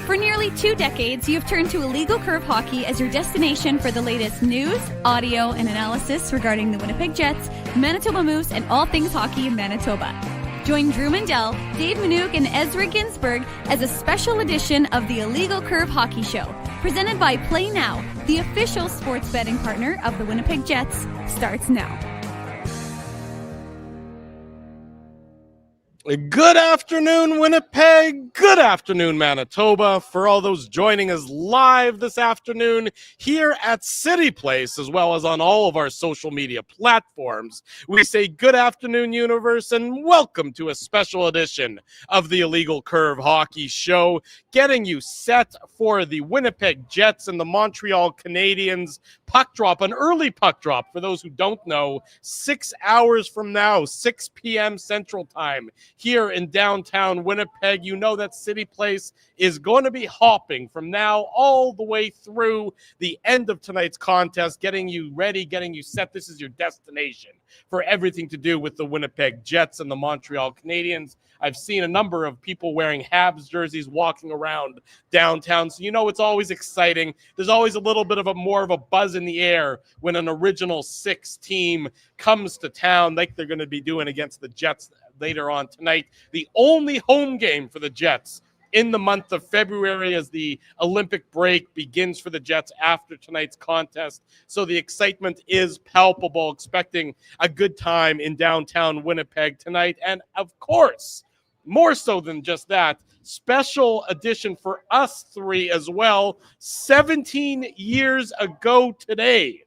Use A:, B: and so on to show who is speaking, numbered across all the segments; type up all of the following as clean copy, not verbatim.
A: For nearly 2 decades, you've turned to Illegal Curve Hockey as your destination for the latest news, audio, and analysis regarding the Winnipeg Jets, Manitoba Moose, and all things hockey in Manitoba. Join Drew Mandel, Dave Manouk, and Ezra Ginsburg as a special edition of the Illegal Curve Hockey Show, presented by Play Now, the official sports betting partner of the Winnipeg Jets, starts now.
B: Good afternoon, Winnipeg. Good afternoon, Manitoba. For all those joining us live this afternoon here at Cityplace, as well as on all of our social media platforms, we say good afternoon, universe, and welcome to a special edition of the Illegal Curve Hockey Show, getting you set for the Winnipeg Jets and the Montreal Canadiens puck drop, an early puck drop. For those who don't know, 6 hours from now, 6 p.m. Central Time, here in downtown Winnipeg. You know that Cityplace is going to be hopping from now all the way through the end of tonight's contest, getting you ready, getting you set. This is your destination for everything to do with the Winnipeg Jets and the Montreal Canadiens. I've seen a number of people wearing Habs jerseys walking around downtown, so you know it's always exciting. There's always a little bit of more of a buzz in the air when an original 6 team comes to town, like they're going to be doing against the Jets later on tonight. The only home game for the Jets in the month of February as the Olympic break begins for the Jets after tonight's contest. So the excitement is palpable, expecting a good time in downtown Winnipeg tonight. And of course, more so than just that, special edition for us three as well. 17 years ago today,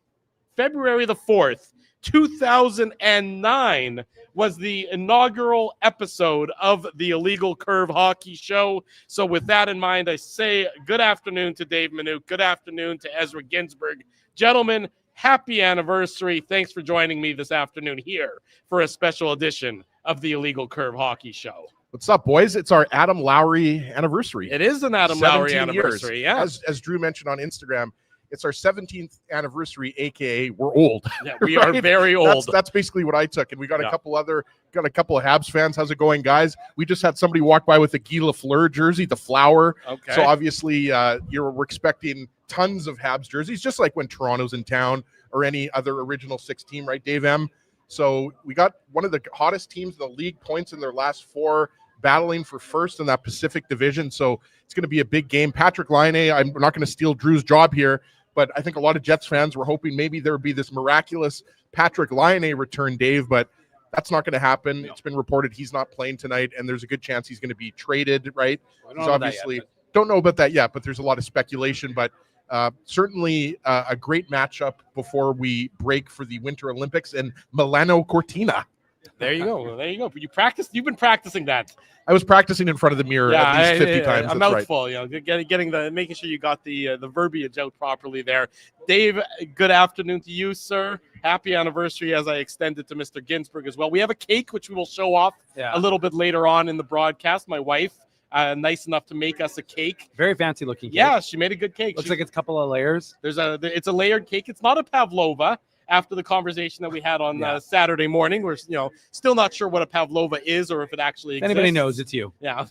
B: February the 4th, 2009 was the inaugural episode of the Illegal Curve Hockey Show. So with that in mind, I say good afternoon to Dave Manouk. Good afternoon to Ezra Ginsburg. Gentlemen, happy anniversary. Thanks for joining me this afternoon here for a special edition of the Illegal Curve Hockey Show.
C: What's up, boys? It's our Adam Lowry anniversary.
B: It is an Adam Lowry anniversary, yeah.
C: As Drew mentioned on Instagram, it's our 17th anniversary, aka we're old.
B: Yeah, we are very old.
C: That's basically what I took. And we got a couple of Habs fans. How's it going, guys? We just had somebody walk by with a Guy Lafleur jersey, the flower. Okay. So obviously we're expecting tons of Habs jerseys, just like when Toronto's in town or any other original 6 team, right, Dave M? So we got one of the hottest teams in the league, points in their last 4, battling for first in that Pacific Division. So it's going to be a big game. Patrick Laine, I'm not going to steal Drew's job here, but I think a lot of Jets fans were hoping maybe there would be this miraculous Patrick Laine return, Dave, but that's not going to happen. No. It's been reported he's not playing tonight, and there's a good chance he's going to be traded, right? He's obviously don't know about that yet, but there's a lot of speculation. But certainly a great matchup before we break for the Winter Olympics in Milano Cortina.
B: There you go. There you go. You've been practicing that.
C: I was practicing in front of the mirror at least 50 times.
B: A mouthful, right. Making sure you got the verbiage out properly there. Dave, good afternoon to you, sir. Happy anniversary, as I extended to Mr. Ginsburg as well. We have a cake, which we will show off a little bit later on in the broadcast. My wife, nice enough to make us a cake.
D: Very fancy looking cake.
B: Yeah, she made a good cake.
D: Looks like it's a couple of layers.
B: It's a layered cake. It's not a pavlova. After the conversation that we had on Saturday morning, we're still not sure what a pavlova is or if it actually exists.
D: Anybody knows, it's you.
B: Yeah,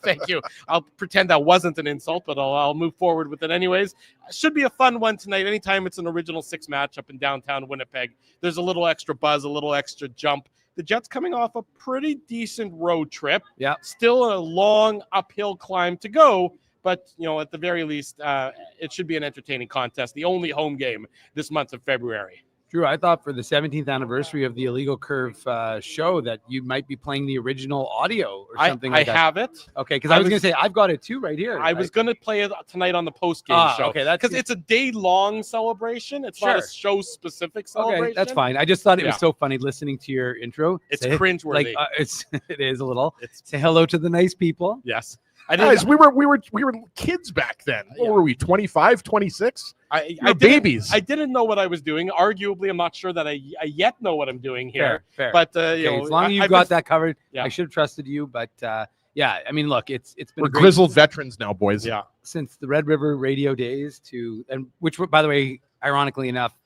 B: thank you. I'll pretend that wasn't an insult, but I'll move forward with it anyways. Should be a fun one tonight. Anytime it's an original 6 matchup in downtown Winnipeg, there's a little extra buzz, a little extra jump. The Jets coming off a pretty decent road trip. Yeah, still a long uphill climb to go. But, at the very least, it should be an entertaining contest. The only home game this month of February.
D: Drew, I thought for the 17th anniversary of the Illegal Curve show that you might be playing the original audio or something like that.
B: I have it.
D: Okay, because I was going to say, I've got it too right here.
B: I was going to play it tonight on the post-game show. Okay, because it's a day-long celebration. It's not a show-specific celebration.
D: Okay, that's fine. I just thought it was so funny listening to your intro.
B: It's cringeworthy.
D: It is a little. Say hello to the nice people.
B: Yes.
C: Guys, we were kids back then. What were we, 25, 26? Babies.
B: I didn't know what I was doing. Arguably, I'm not sure that I yet know what I'm doing here.
D: Fair.
B: But
D: as long as you've got that covered, I should have trusted you. But I mean, look, it's been
C: we're grizzled veterans now, boys.
B: Yeah,
D: since the Red River radio days which, by the way, ironically enough,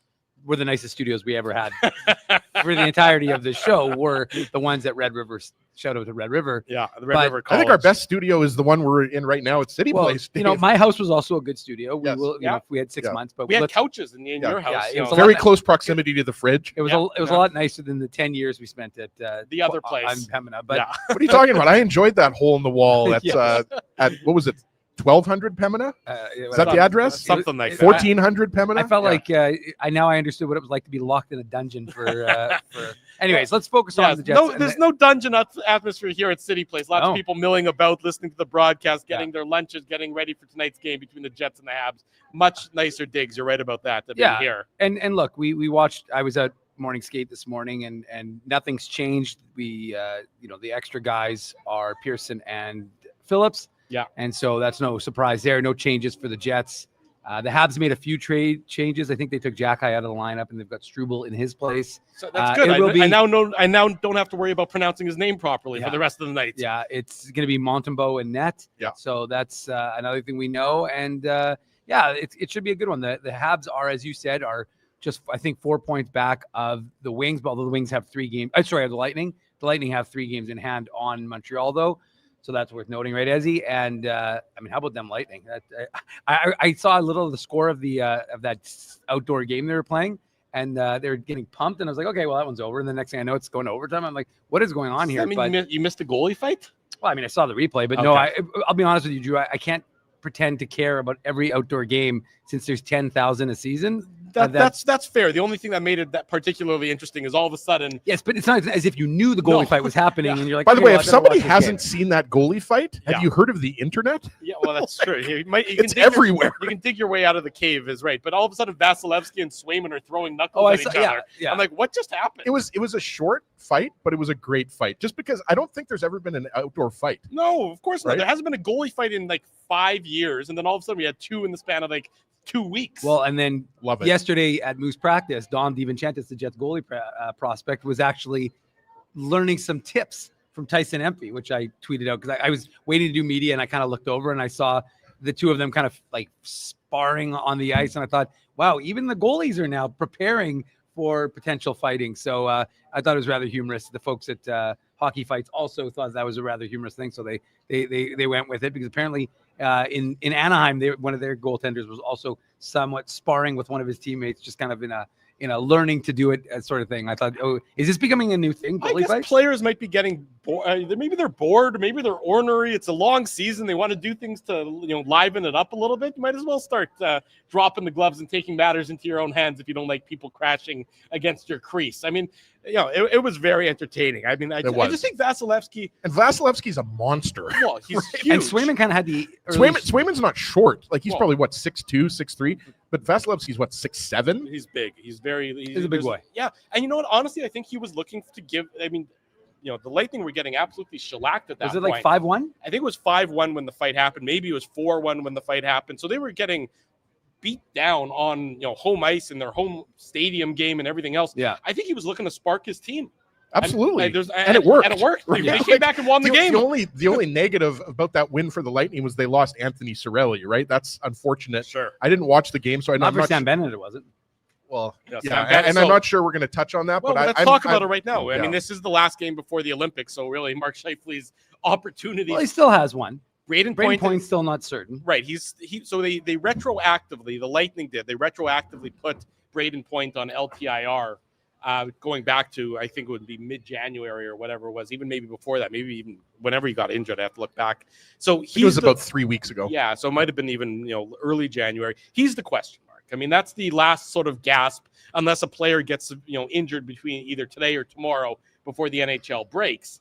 D: were the nicest studios we ever had. for the entirety of the show were the ones at Red River. Shout out to Red River.
B: Yeah, the Red River College.
C: I think our best studio is the one we're in right now at Cityplace.
D: Well, my house was also a good studio. We
C: Yes.
D: will, if we had 6 months, but
B: we had couches in your house.
D: Yeah, it was
C: very close proximity to the fridge.
D: It was a lot nicer than the 10 years we spent at
B: the other place.
D: I'm Pembina. But
C: what are you talking about? I enjoyed that hole in the wall. That's at what was it? 1200 Pembina? Is that the address?
B: Something like that.
C: 1400 Pembina?
D: I felt like I understood what it was like to be locked in a dungeon for. Anyways, let's focus on the Jets.
B: There's no dungeon atmosphere here at Cityplace. Lots of people milling about, listening to the broadcast, getting their lunches, getting ready for tonight's game between the Jets and the Habs. Much nicer digs. You're right about that. Here.
D: And look, we watched. I was at morning skate this morning, and nothing's changed. We the extra guys are Pearson and Phillips.
B: Yeah.
D: And so that's no surprise there. No changes for the Jets. The Habs made a few trade changes. I think they took Jack-High out of the lineup, and they've got Struble in his place.
B: So that's good. I now don't have to worry about pronouncing his name properly for the rest of the night.
D: Yeah, it's going to be Montembeau and net.
C: Yeah.
D: So that's another thing we know. And, it should be a good one. The Habs are, as you said, are just, I think, 4 points back of the Wings, although the Wings have 3 games. The Lightning. The Lightning have 3 games in hand on Montreal, though. So that's worth noting, right, Ezzy? And how about them Lightning? I saw a little of the score of that outdoor game they were playing, and they were getting pumped. And I was like, okay, well, that one's over. And the next thing I know, it's going to overtime. I'm like, what is going on here?
B: You missed a goalie fight?
D: Well, I saw the replay, but no, I'll be honest with you, Drew. I can't pretend to care about every outdoor game since there's 10,000 a season.
B: That's fair. The only thing that made it that particularly interesting is all of a sudden.
D: Yes, but it's not as if you knew the goalie fight was happening, and you're like.
C: By the way, if somebody hasn't seen that goalie fight, have you heard of the internet?
B: Yeah, well, that's true.
C: It's everywhere.
B: You can dig your way out of the cave, is right. But all of a sudden, Vasilevsky and Swayman are throwing knuckles at each other. Yeah. I'm like, what just happened?
C: It was a short fight, but it was a great fight. Just because I don't think there's ever been an outdoor fight.
B: No, of course not. There hasn't been a goalie fight in like 5 years, and then all of a sudden we had 2 in the span of like 2 weeks.
D: Well, and then yesterday at Moose practice, Dom DiVincentis, the Jets goalie prospect, was actually learning some tips from Tyson Empey, which I tweeted out because I was waiting to do media, and I kind of looked over and I saw the two of them kind of like sparring on the ice, and I thought, wow, even the goalies are now preparing for potential fighting. So I thought it was rather humorous. The folks at Hockey Fights also thought that was a rather humorous thing, so they went with it because apparently in Anaheim, one of their goaltenders was also somewhat sparring with one of his teammates, just kind of in a learning to do it sort of thing. I thought, is this becoming a new thing?
B: I guess players might be getting bored. Maybe they're bored. Maybe they're ornery. It's a long season. They want to do things to liven it up a little bit. You might as well start dropping the gloves and taking matters into your own hands if you don't like people crashing against your crease. It was very entertaining. I just think
C: Vasilevsky's a monster.
B: Well, he's huge.
D: And Swayman kind of had the
C: Swayman's not short. Like he's probably 6'2", 6'3", but Vasilevsky's 6'7".
B: He's big. He's
D: a big boy.
B: Yeah, and you know what? Honestly, I think he was looking to give. The Lightning were getting absolutely shellacked at that point.
D: Was it like 5-1?
B: I think it was 5-1 when the fight happened. Maybe it was 4-1 when the fight happened. So they were getting beat down on home ice in their home stadium game and everything else.
D: Yeah,
B: I think he was looking to spark his team.
C: Absolutely,
B: and it worked. And it worked. They came back and won the game.
C: The only negative about that win for the Lightning was they lost Anthony Cirelli. Right, that's unfortunate.
B: Sure,
C: I didn't watch the game, so
D: not for Sam Bennett. It wasn't.
C: Well, and I'm not sure we're going to touch on that.
B: Well,
C: but
B: let's talk about it right now. I mean, this is the last game before the Olympics, so really, Mark Scheifele's opportunity.
D: Well, he still has one.
B: Braden
D: Point's still not certain.
B: Right. So they retroactively, the Lightning did. They retroactively put Braden Point on LTIR, going back to, I think it would be mid-January or whatever it was, even maybe before that, maybe even whenever he got injured. I have to look back. So
C: it was about 3 weeks ago.
B: Yeah. So it might have been even early January. He's the question mark. I mean, that's the last sort of gasp, unless a player gets injured between either today or tomorrow before the NHL breaks.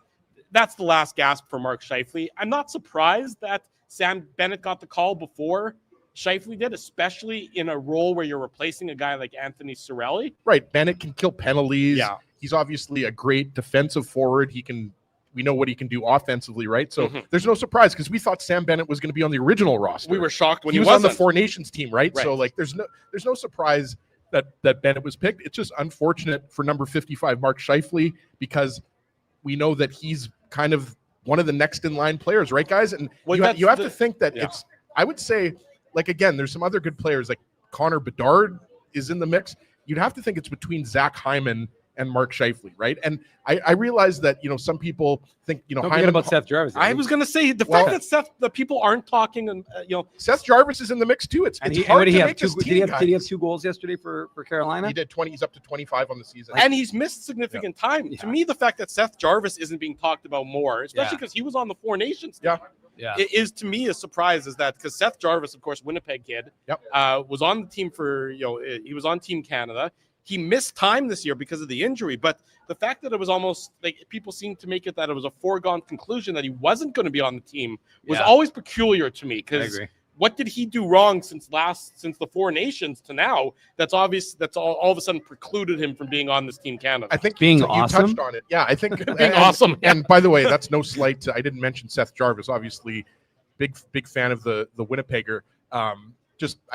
B: That's the last gasp for Mark Scheifele. I'm not surprised that Sam Bennett got the call before Scheifele did, especially in a role where you're replacing a guy like Anthony Cirelli.
C: Right. Bennett can kill penalties.
B: Yeah.
C: He's obviously a great defensive forward. We know what he can do offensively, right? So there's no surprise because we thought Sam Bennett was going to be on the original roster.
B: We were shocked when
C: he was on the Four Nations team, right? So there's no surprise that Bennett was picked. It's just unfortunate for number 55, Mark Scheifele, because we know that he's kind of one of the next in line players, right, guys? And you have to think that it's, I would say, again, there's some other good players, like Connor Bedard is in the mix. You'd have to think it's between Zach Hyman and Mark Scheifele, right? And I realize that, some people think,
D: don't forget about Seth Jarvis.
B: I was going to say the fact that the people aren't talking, and
C: Seth Jarvis is in the mix too. It's hard to make his team.
D: Did he have 2 goals yesterday for Carolina?
C: He did 20. He's up to 25 on the season,
B: and he's missed significant time. Yeah. To me, the fact that Seth Jarvis isn't being talked about more, especially because he was on the Four Nations team.
C: Yeah.
B: It is, to me, a surprise is that because Seth Jarvis, of course, Winnipeg kid, was on the team for, he was on Team Canada. He missed time this year because of the injury, but the fact that it was almost like people seem to make it that it was a foregone conclusion that he wasn't going to be on the team was always peculiar to me, because what did he do wrong since the Four Nations to now? That's obvious. That's all of a sudden precluded him from being on this Team Canada.
C: I think
D: being
C: you
D: awesome.
C: touched on it. Yeah, I think
B: being awesome.
C: And by the way, that's no slight I didn't mention Seth Jarvis. Obviously, big fan of the Winnipegger. I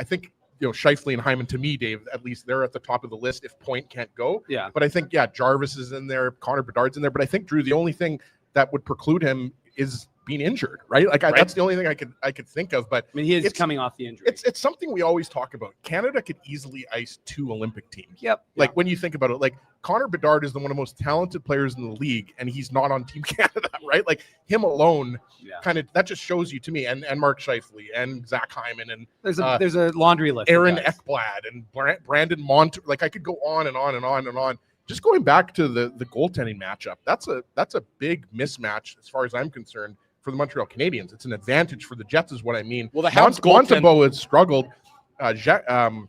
C: think Scheifele and Hyman, to me, Dave, at least they're at the top of the list if Point can't go.
D: Yeah.
C: But I think Jarvis is in there, Connor Bedard's in there. But I think, Drew, the only thing that would preclude him is being injured, right? That's the only thing I could think of. But
D: I mean, he is coming off the injury.
C: It's something we always talk about. Canada could easily ice 2 Olympic teams.
D: Yep.
C: When you think about it, Connor Bedard is one of the most talented players in the league, and he's not on Team Canada, right? Him alone, kind of that just shows you to me, and Mark Scheifele and Zach Hyman and
D: there's a laundry list.
C: Aaron Ekblad and Brandon Mont. I could go on and on and on and on. Just going back to the goaltending matchup, that's a big mismatch as far as I'm concerned for the Montreal Canadiens. It's an advantage for the Jets, is what I mean.
B: Well, the Habs
C: Montembeault has struggled. Jakub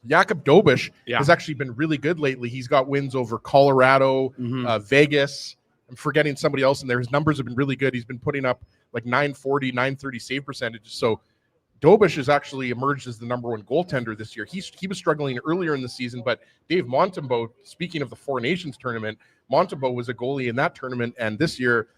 C: Dobeš has actually been really good lately. He's got wins over Colorado, Vegas. I'm forgetting somebody else in there. His numbers have been really good. He's been putting up 940, 930 save percentages. So Dobeš has actually emerged as the number 1 goaltender this year. He was struggling earlier in the season, but Dave Montembeault, speaking of the Four Nations tournament, Montembeault was a goalie in that tournament, and this year,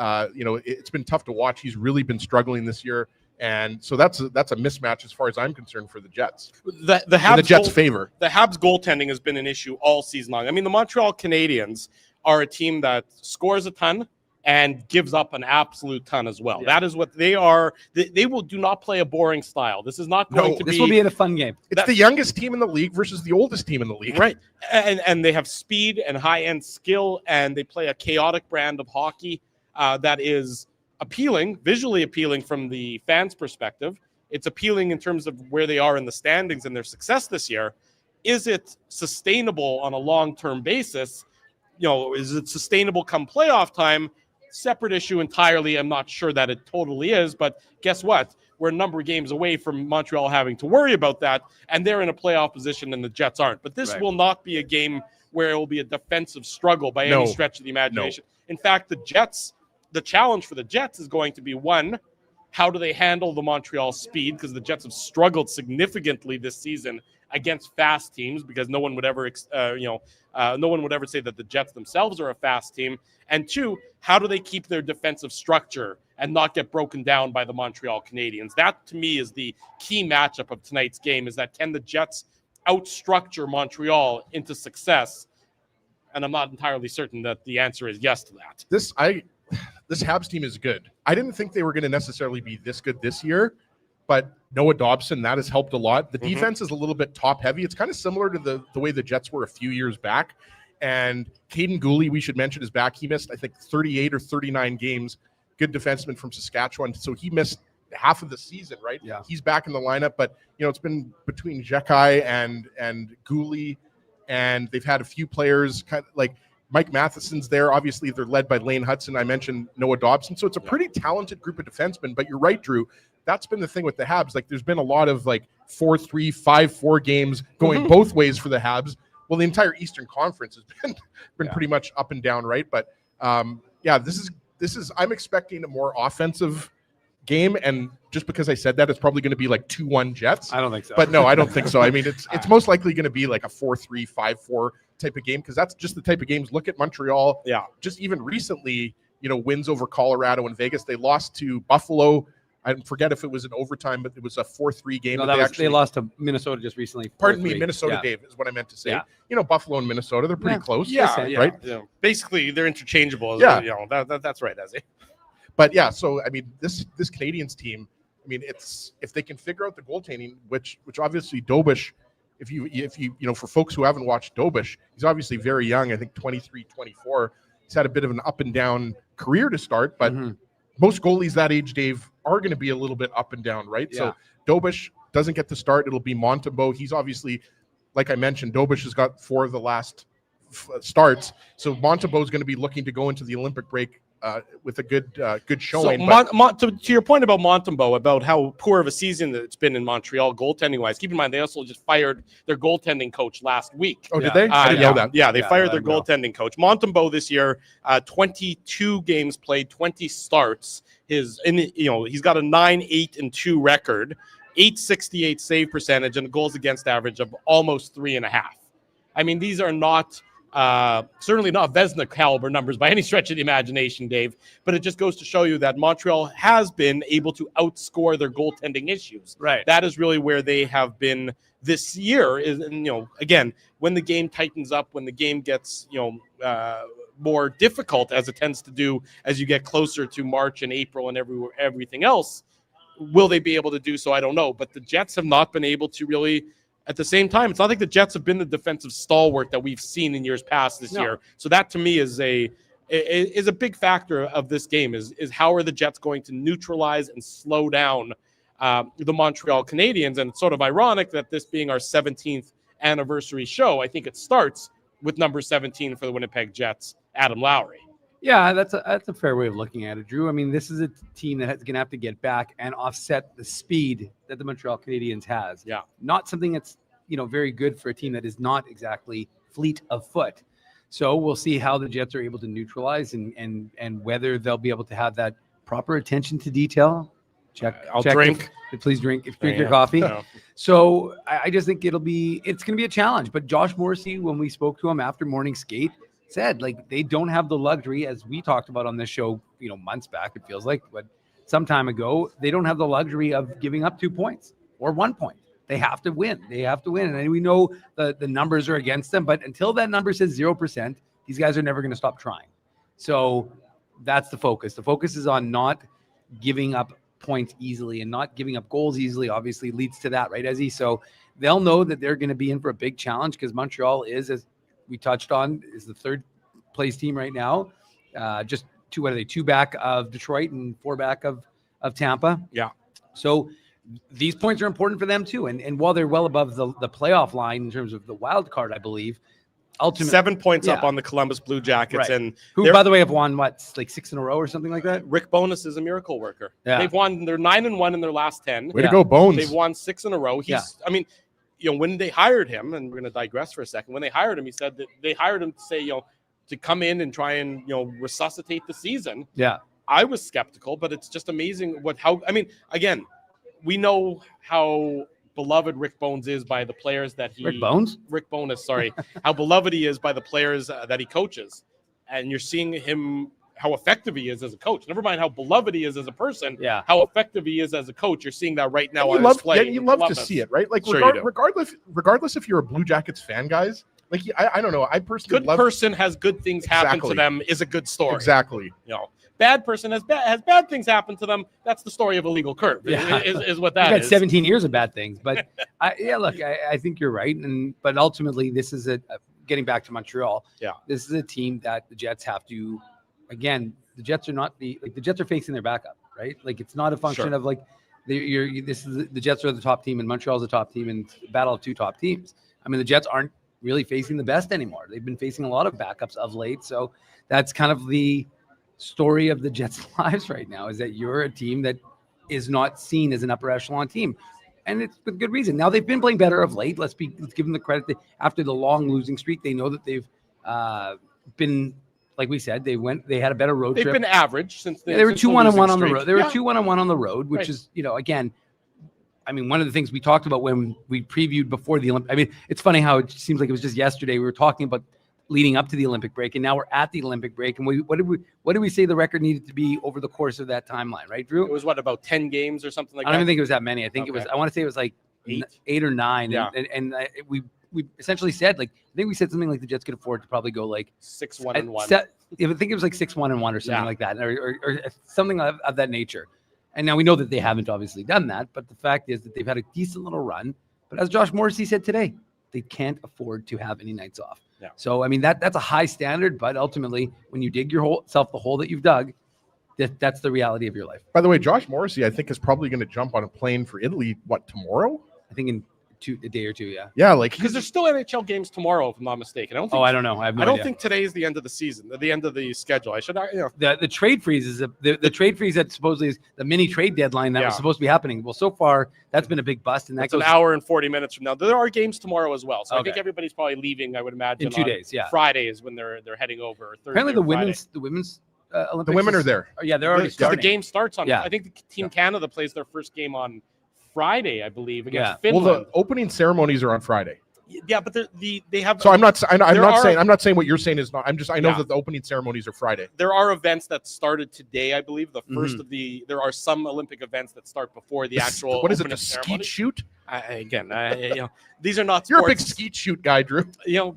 C: it's been tough to watch. He's really been struggling this year. And so that's a mismatch as far as I'm concerned for the Jets.
B: The Habs
C: Jets' favor.
B: The Habs goaltending has been an issue all season long. I mean, the Montreal Canadiens are a team that scores a ton and gives up an absolute ton as well. That is what they are. They do not play a boring style. This is not going to be.
D: This will be a fun game.
C: It's the youngest team in the league versus the oldest team in the league.
B: Right. And they have speed and high-end skill, and they play a chaotic brand of hockey that is visually appealing from the fans' perspective. It's appealing in terms of where they are in the standings and their success this year. Is it sustainable on a long-term basis? Is it sustainable come playoff time? Separate issue entirely. I'm not sure that it totally is, but guess what? We're a number of games away from Montreal having to worry about that, and they're in a playoff position and the Jets aren't. But this will not be a game where it will be a defensive struggle by any stretch of the imagination. In fact, the challenge for the Jets is going to be, one, how do they handle the Montreal speed? Because the Jets have struggled significantly this season against fast teams, because no one would ever say that the Jets themselves are a fast team. And two, how do they keep their defensive structure and not get broken down by the Montreal Canadiens? That, to me, is the key matchup of tonight's game, is that can the Jets outstructure Montreal into success? And I'm not entirely certain that the answer is yes to that.
C: This Habs team is good. I didn't think they were going to necessarily be this good this year, but Noah Dobson, that has helped a lot. The defense is a little bit top heavy. It's kind of similar to the way the Jets were a few years back. And Caden Gooley, we should mention, is back. He missed, I think, 38 or 39 games. Good defenseman from Saskatchewan. So he missed half of the season, right?
D: Yeah.
C: He's back in the lineup, but it's been between Jekai and Gooley, and they've had a few players kind of like Mike Matheson's there. Obviously, they're led by Lane Hudson. I mentioned Noah Dobson. So it's a pretty talented group of defensemen. But you're right, Drew. That's been the thing with the Habs. There's been a lot of 4-3, 5-4 games going both ways for the Habs. Well, the entire Eastern Conference has been pretty much up and down, right? But this is I'm expecting a more offensive game, and just because I said that, it's probably going to be 2-1 Jets.
D: I don't think so.
C: But no, I don't think so. I mean, it's most likely going to be a 4-3, 5-4 type of game, because that's just the type of games. Look at Montreal.
B: Yeah.
C: Just even recently, wins over Colorado and Vegas. They lost to Buffalo. I forget if it was an overtime, but it was a 4-3 game.
D: No, they lost to Minnesota just recently.
C: Pardon me, Minnesota, Dave, is what I meant to say.
D: Yeah.
C: Buffalo and Minnesota, they're pretty close.
B: Right?
C: Yeah.
B: Basically, they're interchangeable. That's right, Ezzy.
C: But yeah, so I mean, this Canadiens team, I mean, it's if they can figure out the goaltending, which obviously Dobeš if you for folks who haven't watched Dobish, he's obviously very young. I think 23, 24. He's had a bit of an up and down career to start, but most goalies that age, Dave, are going to be a little bit up and down, right?
D: Yeah.
C: So Dobish doesn't get to start. It'll be Montembeault. He's obviously, like I mentioned, Dobish has got 4 of the last starts. So Montembeault is going to be looking to go into the Olympic break with a good showing.
B: So to your point about Montembeault, about how poor of a season that it's been in Montreal goaltending-wise, keep in mind they also just fired their goaltending coach last week.
C: Oh, did they? I didn't know that.
B: Yeah, they fired their goaltending coach. Montembeault this year, 22 games played, 20 starts. He's got a 9-8-2 record, .868 save percentage, and a goals against average of almost 3.5. I mean, these are not certainly not Vezina caliber numbers by any stretch of the imagination, Dave, but it just goes to show you that Montreal has been able to outscore their goaltending issues.
D: Right.
B: That is really where they have been this year. Is, again, when the game tightens up, when the game gets, more difficult, as it tends to do as you get closer to March and April and everything else, will they be able to do so? I don't know. But the Jets have not been able to really. At the same time, it's not like the Jets have been the defensive stalwart that we've seen in years past this year. So that to me is a big factor of this game is how are the Jets going to neutralize and slow down the Montreal Canadiens. And it's sort of ironic that this being our 17th anniversary show, I think it starts with number 17 for the Winnipeg Jets, Adam Lowry.
D: Yeah, that's a fair way of looking at it, Drew. I mean, this is a team that's going to have to get back and offset the speed that the Montreal Canadiens has.
B: Yeah.
D: Not something that's, very good for a team that is not exactly fleet of foot. So we'll see how the Jets are able to neutralize and whether they'll be able to have that proper attention to detail.
B: I'll drink.
D: Please drink your coffee. No. So I just think it's going to be a challenge. But Josh Morrissey, when we spoke to him after morning skate, said they don't have the luxury, as we talked about on this show, months back, it feels like, but some time ago, they don't have the luxury of giving up 2 points or 1 point. They have to win. And we know the numbers are against them, but until that number says 0%, these guys are never going to stop trying. So that's the focus. The focus is on not giving up points easily and not giving up goals easily, obviously leads to that, right, Ezzy? So they'll know that they're going to be in for a big challenge because Montreal is, as we touched on, is the third place team right now. Just 2 back of Detroit and 4 back of Tampa.
B: Yeah.
D: So these points are important for them too. And while they're well above the playoff line in terms of the wild card, I believe, ultimately
B: 7 points up on the Columbus Blue Jackets,
D: right.
B: And
D: who, by the way, have won 6 in a row or something like that.
B: Rick Bowness is a miracle worker.
D: Yeah.
B: They've won. They're 9-1 in their last 10.
C: Way to go, Bones!
B: They've won 6 in a row. I mean, when they hired him, and we're going to digress for a second. When they hired him, he said that they hired him to say, to come in and try and resuscitate the season.
D: Yeah,
B: I was skeptical, but it's just amazing again. We know how beloved Rick Bones is by the players that
D: Rick Bowness,
B: sorry. How beloved he is by the players that he coaches. And you're seeing him, how effective he is as a coach. Never mind how beloved he is as a person.
D: Yeah.
B: How effective he is as a coach. You're seeing that right now
C: on
B: his play.
C: Yeah, you love to see it, right? Like regardless if you're a Blue Jackets fan, guys. Like I don't know. I personally
B: person has good things happen to them is a good story.
C: Exactly.
B: Bad person has bad things happen to them. That's the story of Illegal Curve. Is what that is.
D: 17 years of bad things, but I think you're right. But ultimately, this is getting back to Montreal.
B: Yeah,
D: this is a team that the Jets have to. Again, the Jets are not the Jets are facing their backup, right? Like it's not a function of the Jets are the top team and Montreal's the top team and battle of 2 top teams. I mean, the Jets aren't really facing the best anymore. They've been facing a lot of backups of late, so that's kind of the story of the Jets' lives right now, is that you're a team that is not seen as an upper echelon team. And it's with good reason. Now they've been playing better of late. Let's give them the credit. After the long losing streak, they know that they've been, like we said, they had a better road trip.
B: They've been average since
D: they were 2-1-1 on the road. They were 2-1-1 on the road, which is, again, I mean, one of the things we talked about when we previewed before the Olympics. I mean, it's funny how it seems like it was just yesterday. We were talking about leading up to the Olympic break, and now we're at the Olympic break. And what did we say the record needed to be over the course of that timeline, right, Drew?
B: It was about 10 games or something like that?
D: I don't even think it was that many. I think it was. I want to say it was like 8 or 9.
B: Yeah.
D: And we essentially said, I think we said something like the Jets could afford to probably go
B: 6-1-1.
D: I think it was 6-1-1 or something like that, or something of that nature. And now we know that they haven't obviously done that, but the fact is that they've had a decent little run. But as Josh Morrissey said today, they can't afford to have any nights off.
B: Yeah.
D: So, I mean, that's a high standard, but ultimately, when you dig yourself the hole that you've dug, that's the reality of your life.
C: By the way, Josh Morrissey, I think, is probably going to jump on a plane for Italy, tomorrow?
D: I think in a day or two, yeah.
C: Yeah, like
B: because there's still NHL games tomorrow, if I'm not mistaken. I don't know.
D: I have no
B: I don't
D: idea.
B: think today is the end of the season, the end of the schedule. I should,
D: The trade freeze is the trade freeze that supposedly is the mini trade deadline that was supposed to be happening. Well, so far that's been a big bust, and that's
B: an hour and 40 minutes from now. There are games tomorrow as well, so I
D: Okay.
B: think everybody's probably leaving. I would imagine
D: in 2 days. Yeah.
B: Friday is when they're heading over. Thursday
D: Apparently, the women's Olympics.
C: the women are there.
D: Yeah, they're already
B: Because
D: starting.
B: the game starts on.
D: Yeah.
B: I think Team Canada plays their first game on Friday, I believe, against
D: Yeah.
B: Finland.
C: Well, the opening ceremonies are on Friday.
B: Yeah, but they have.
C: So I'm not saying what you're saying is not. I know
B: Yeah.
C: that the opening ceremonies are Friday.
B: There are events that started today, I believe. The first
D: Mhm.
B: of there are some Olympic events that start before the actual.
C: What is it?
B: opening
C: The
B: ceremony.
C: skeet shoot?
B: These are not.
C: You're a
B: sports.
C: big skeet shoot guy, Drew.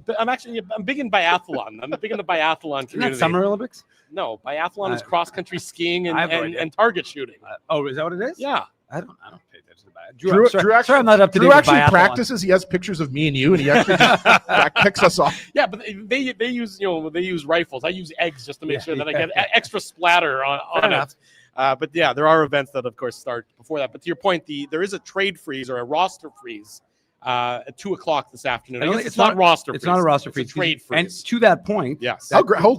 B: But I'm big in biathlon. I'm big in the biathlon
D: Isn't
B: community.
D: that Summer Olympics?
B: No, biathlon is cross country skiing
D: I have no
B: and,
D: idea.
B: and target shooting.
D: Is that what it is?
B: Yeah.
D: I don't pay attention to that.
C: Drew
D: I'm not up to date
C: Drew
D: with
C: actually
D: biathlon.
C: practices. He has pictures of me and you, and he actually just picks us off.
B: Yeah, but they use they use rifles. I use eggs just to make sure that I get extra splatter on
D: enough.
B: it. But yeah, there are events that of course start before that. But to your point, there is a trade freeze or a roster freeze at 2:00 this afternoon. I guess it's not roster.
D: It's
B: freeze.
D: not a roster
B: It's
D: freeze.
B: A trade freeze.
D: And to that point,
B: yes.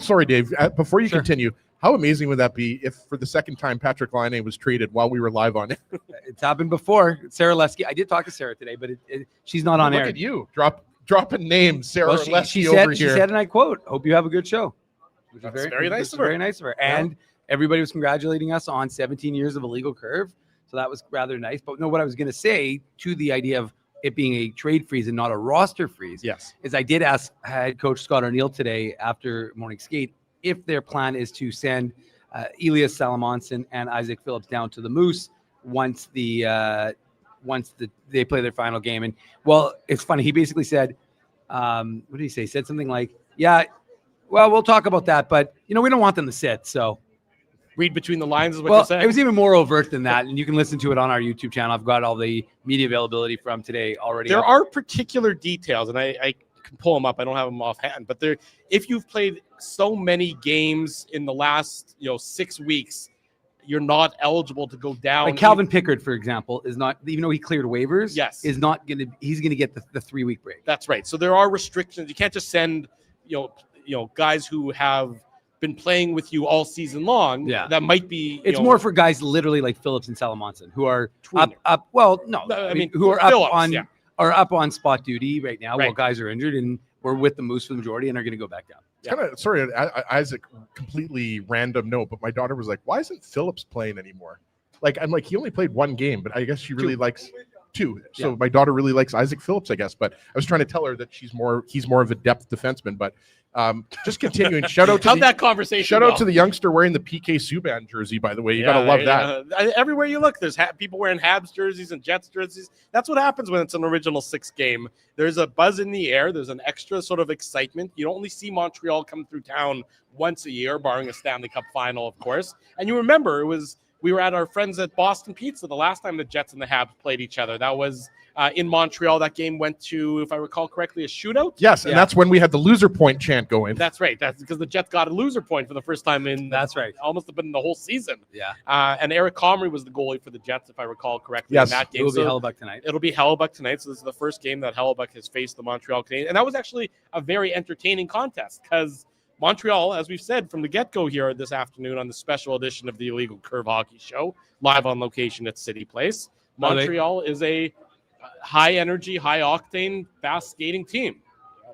C: Sorry, Dave. Before you
D: Sure.
C: continue, how amazing would that be if, for the second time, Patrick Laine was traded while we were live on it?
D: it's happened before. Sarah Lesky. I did talk to Sarah today, but she's not on
C: Look
D: air.
C: at you, dropping names, Sarah
D: Well,
C: Lesky
D: she
C: over
D: said,
C: here.
D: She said, and I quote, "Hope you have a good show." Which
B: That's
D: is
B: very nice
D: which
B: of
D: is
B: her.
D: Very nice of her. And everybody was congratulating us on 17 years of a legal curve, so that was rather nice. But no, what I was going to say to the idea of it being a trade freeze and not a roster freeze,
B: Yes.
D: is I did ask head coach Scott O'Neill today after morning skate if their plan is to send Elias Salamonson and Isaac Phillips down to the Moose once they play their final game. And well, it's funny. He basically said, what did he say? He said something like, "Yeah, well, we'll talk about that, but we don't want them to sit." So
B: Read between the lines is what you're saying.
D: it was even more overt than that, and you can listen to it on our YouTube channel. I've got all the media availability from today already.
B: There
D: up.
B: are particular details, and I can pull them up. I don't have them offhand, but if you've played so many games in the last 6 weeks, you're not eligible to go down.
D: Like Calvin Pickard, for example, is not, even though he cleared waivers.
B: Yes.
D: is not going to. He's going to get the 3-week break.
B: That's right. So there are restrictions. You can't just send guys who have been playing with you all season long.
D: Yeah.
B: That might be.
D: It's more for guys literally like Phillips and Salamonson who are
B: Tweener.
D: up. Well, no,
B: I mean,
D: who are up
B: Phillips,
D: on
B: yeah.
D: are up on spot duty right now while
B: Right.
D: guys are injured, and we're with the Moose for the majority and are going to go back down.
C: It's kind of sorry, Isaac. Completely random note, but my daughter was like, "Why isn't Phillips playing anymore?" Like, I'm like, he only played one game, but I guess she really likes two. So
D: Yeah.
C: my daughter really likes Isaac Phillips, I guess. But I was trying to tell her that he's more of a depth defenseman. But just continuing. Shout out to
B: How'd that conversation
C: shout
B: go?
C: out to the youngster wearing the PK Subban jersey. By the way, you gotta love that.
B: Everywhere you look, there's people wearing Habs jerseys and Jets jerseys. That's what happens when it's an original 6 game. There's a buzz in the air. There's an extra sort of excitement. You don't only see Montreal come through town once a year, barring a Stanley Cup final, of course. And you remember we were at our friends at Boston Pizza the last time the Jets and the Habs played each other. That was in Montreal. That game went to, if I recall correctly, a shootout.
C: Yes, and that's when we had the loser point chant going.
B: That's right. That's because the Jets got a loser point for the first time in.
D: That's right.
B: Almost have been the whole season.
D: Yeah.
B: And Eric Comrie was the goalie for the Jets, if I recall correctly.
C: Yes.
B: In that game.
D: It will be Hellebuck tonight.
B: It'll be Hellebuck tonight. So this is the first game that Hellebuck has faced the Montreal Canadiens. And that was actually a very entertaining contest because Montreal, as we've said from the get-go here this afternoon on the special edition of the Illegal Curve Hockey Show, live on location at Cityplace, Montreal is a high-energy, high-octane, fast-skating team.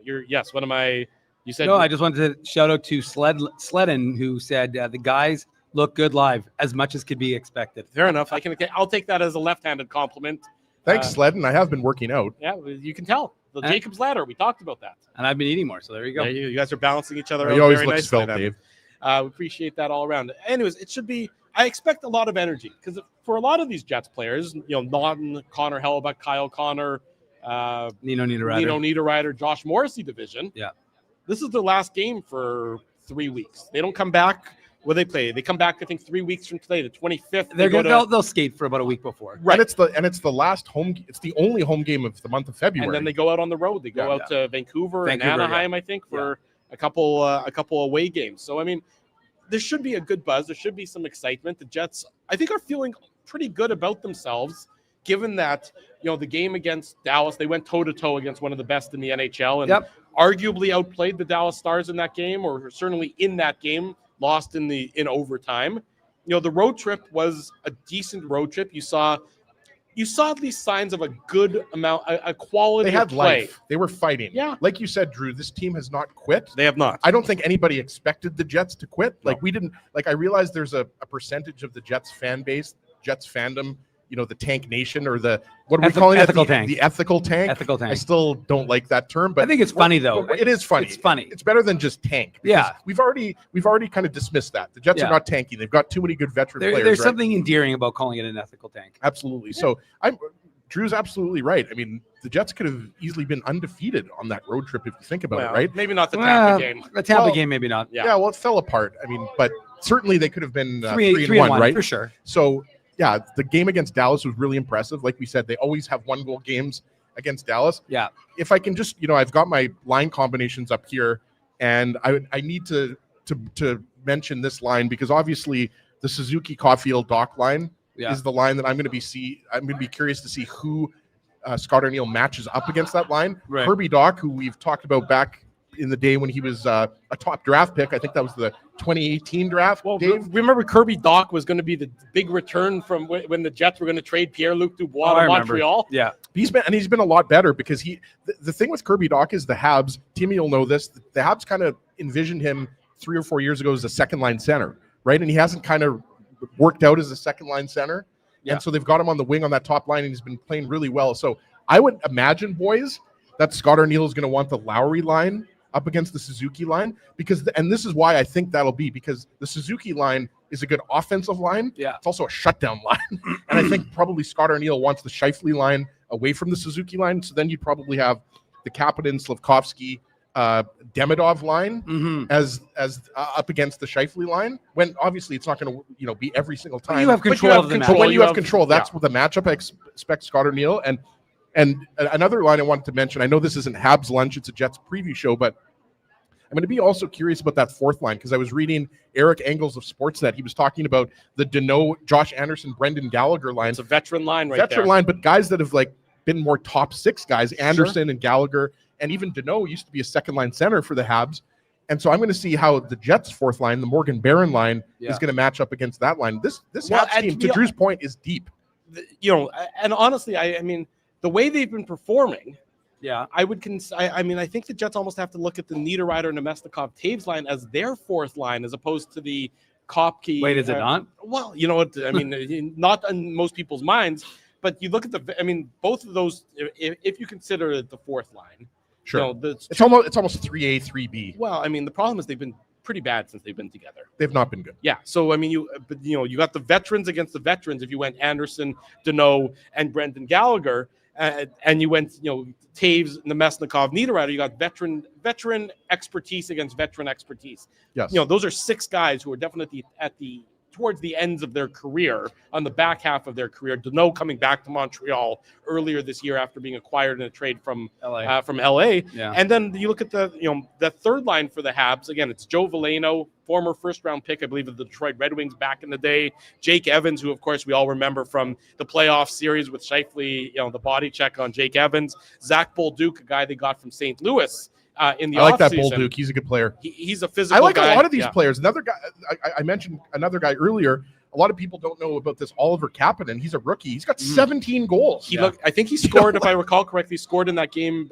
B: Yes, what am I? You said
D: No, I just wanted to shout out to Sledden, who said the guys look good live, as much as could be expected.
B: fair enough. I'll take that as a left-handed compliment.
C: Thanks, Sledden. I have been working out.
B: Yeah, you can tell. The Jacob's Ladder, we talked about that.
D: And I've been eating more, so there you go.
B: Yeah, you guys are balancing each other out.
C: You always
B: very
C: look
B: nicely
C: svelte,
B: then.
C: Dave.
B: We appreciate that all around. Anyways, it should be. I expect a lot of energy because for a lot of these Jets players, Naughton, Connor Hellebuck, Kyle Connor,
D: Nino Niederreiter.
B: Josh Morrissey division.
D: Yeah.
B: This is their last game for 3 weeks. They don't come back What they play? They come back, I think, 3 weeks from today, the 25th.
D: They'll skate for about a week before.
C: Right. And it's the last home. It's the only home game of the month of February.
B: And then they go out on the road. They go out to Vancouver and Anaheim, I think, for a couple away games. So I mean, there should be a good buzz. There should be some excitement. The Jets, I think, are feeling pretty good about themselves, given that, the game against Dallas, they went toe-to-toe against one of the best in the NHL and arguably outplayed the Dallas Stars in that game, or certainly in that game, lost in overtime. The road trip was a decent road trip. You saw at least signs of a good amount, a quality.
C: They had
B: of play.
C: life. They were fighting.
B: Yeah.
C: Like you said, Drew, this team has not quit.
B: They have not.
C: I don't think anybody expected the Jets to quit. No. Like we didn't. Like I realize there's a percentage of the Jets fan base, Jets fandom, the tank nation, or the what are we calling it?
D: Ethical tank.
C: The ethical tank.
D: Ethical tank.
C: I still don't like that term, but
D: I think it's funny though.
C: It is funny.
D: It's funny.
C: It's better than just tank.
D: Yeah.
C: We've already kind of dismissed that. The Jets are not tanking. They've got too many good veteran players.
D: There's something endearing about calling it an ethical tank.
C: Absolutely. Yeah. So Drew's absolutely right. I mean, the Jets could have easily been undefeated on that road trip if you think about it, right?
B: Maybe not the Tampa game.
D: The Tampa game, maybe not.
C: Yeah, well, it fell apart. I mean, but certainly they could have been 3-1, right?
D: For sure.
C: So, yeah, the game against Dallas was really impressive. Like we said, they always have 1-goal games against Dallas.
D: Yeah.
C: If I can just, I've got my line combinations up here, and I need to mention this line because obviously the Suzuki Caulfield Dock line is the line that I'm going to be curious to see who Scott Arniel matches up against that line.
D: Right.
C: Kirby Dock, who we've talked about back in the day when he was a top draft pick. I think that was the 2018 draft.
B: Well,
C: Dave?
B: remember Kirby Dock was going to be the big return from when the Jets were going to trade Pierre-Luc Dubois to Montreal.
C: Yeah, he's been a lot better because the thing with Kirby Dock is the Habs. Timmy will know this. The Habs kind of envisioned him 3 or 4 years ago as a second line center, right? And he hasn't kind of worked out as a second line center. Yeah. And so they've got him on the wing on that top line, and he's been playing really well. So I would imagine, boys, that Scott Arniel is going to want the Lowry line up against the Suzuki line and this is why I think that'll be, because the Suzuki line is a good offensive line.
D: Yeah.
C: It's also a shutdown line. And I think probably Scott Arniel wants the Scheifele line away from the Suzuki line. So then you'd probably have the Kapanen, Slavkovsky, Demidov line as up against the Scheifele line, when obviously it's not going to be every single time.
D: But you have control of the match.
C: But when you have control, that's what the matchup I expect Scott Arniel. And another line I wanted to mention, I know this isn't Habs Lunch, it's a Jets preview show, but I'm going to be also curious about that fourth line because I was reading Eric Engels of Sportsnet. He was talking about the Deneau, Josh Anderson, Brendan Gallagher line.
B: It's a veteran line
C: Veteran line, but guys that have been more top six guys, Anderson and Gallagher, and even Deneau used to be a second line center for the Habs. And so I'm going to see how the Jets' fourth line, the Morgan Barron line, is going to match up against that line. This Habs team, to Drew's point, is deep.
B: And honestly, I mean, the way they've been performing, I think the Jets almost have to look at the Niederreiter, Nemesnikov, Taves line as their fourth line as opposed to the Kopke.
D: Wait, is it not?
B: Well, you know what? I mean, not in most people's minds, but you look at both of those, if you consider it the fourth line.
C: Sure. It's almost 3A, 3B.
B: Well, I mean, the problem is they've been pretty bad since they've been together.
C: They've not been good.
B: Yeah. So, I mean, you got the veterans against the veterans. If you went Anderson, Deneau, and Brendan Gallagher, and you went, Taves, Nemesnikov, Niederreiter, you got veteran expertise against veteran expertise.
C: Yes.
B: Those are six guys who are definitely towards the ends of their career, on the back half of their career. Deneau coming back to Montreal earlier this year after being acquired in a trade from LA.
D: Yeah.
B: And then you look at the third line for the Habs. Again, it's Joe Veleno, former first-round pick, I believe, of the Detroit Red Wings back in the day. Jake Evans, who, of course, we all remember from the playoff series with Scheifele, the body check on Jake Evans. Zach Bolduc, a guy they got from St. Louis. In the
C: I like that
B: offseason.
C: Bolduc. He's a good player.
B: He's a physical
C: guy. I like
B: guy.
C: a lot of these players. Another guy, I mentioned another guy earlier. A lot of people don't know about this Oliver Kapanen. He's a rookie. He's got 17 goals.
B: I think he scored, if I recall correctly, scored in that game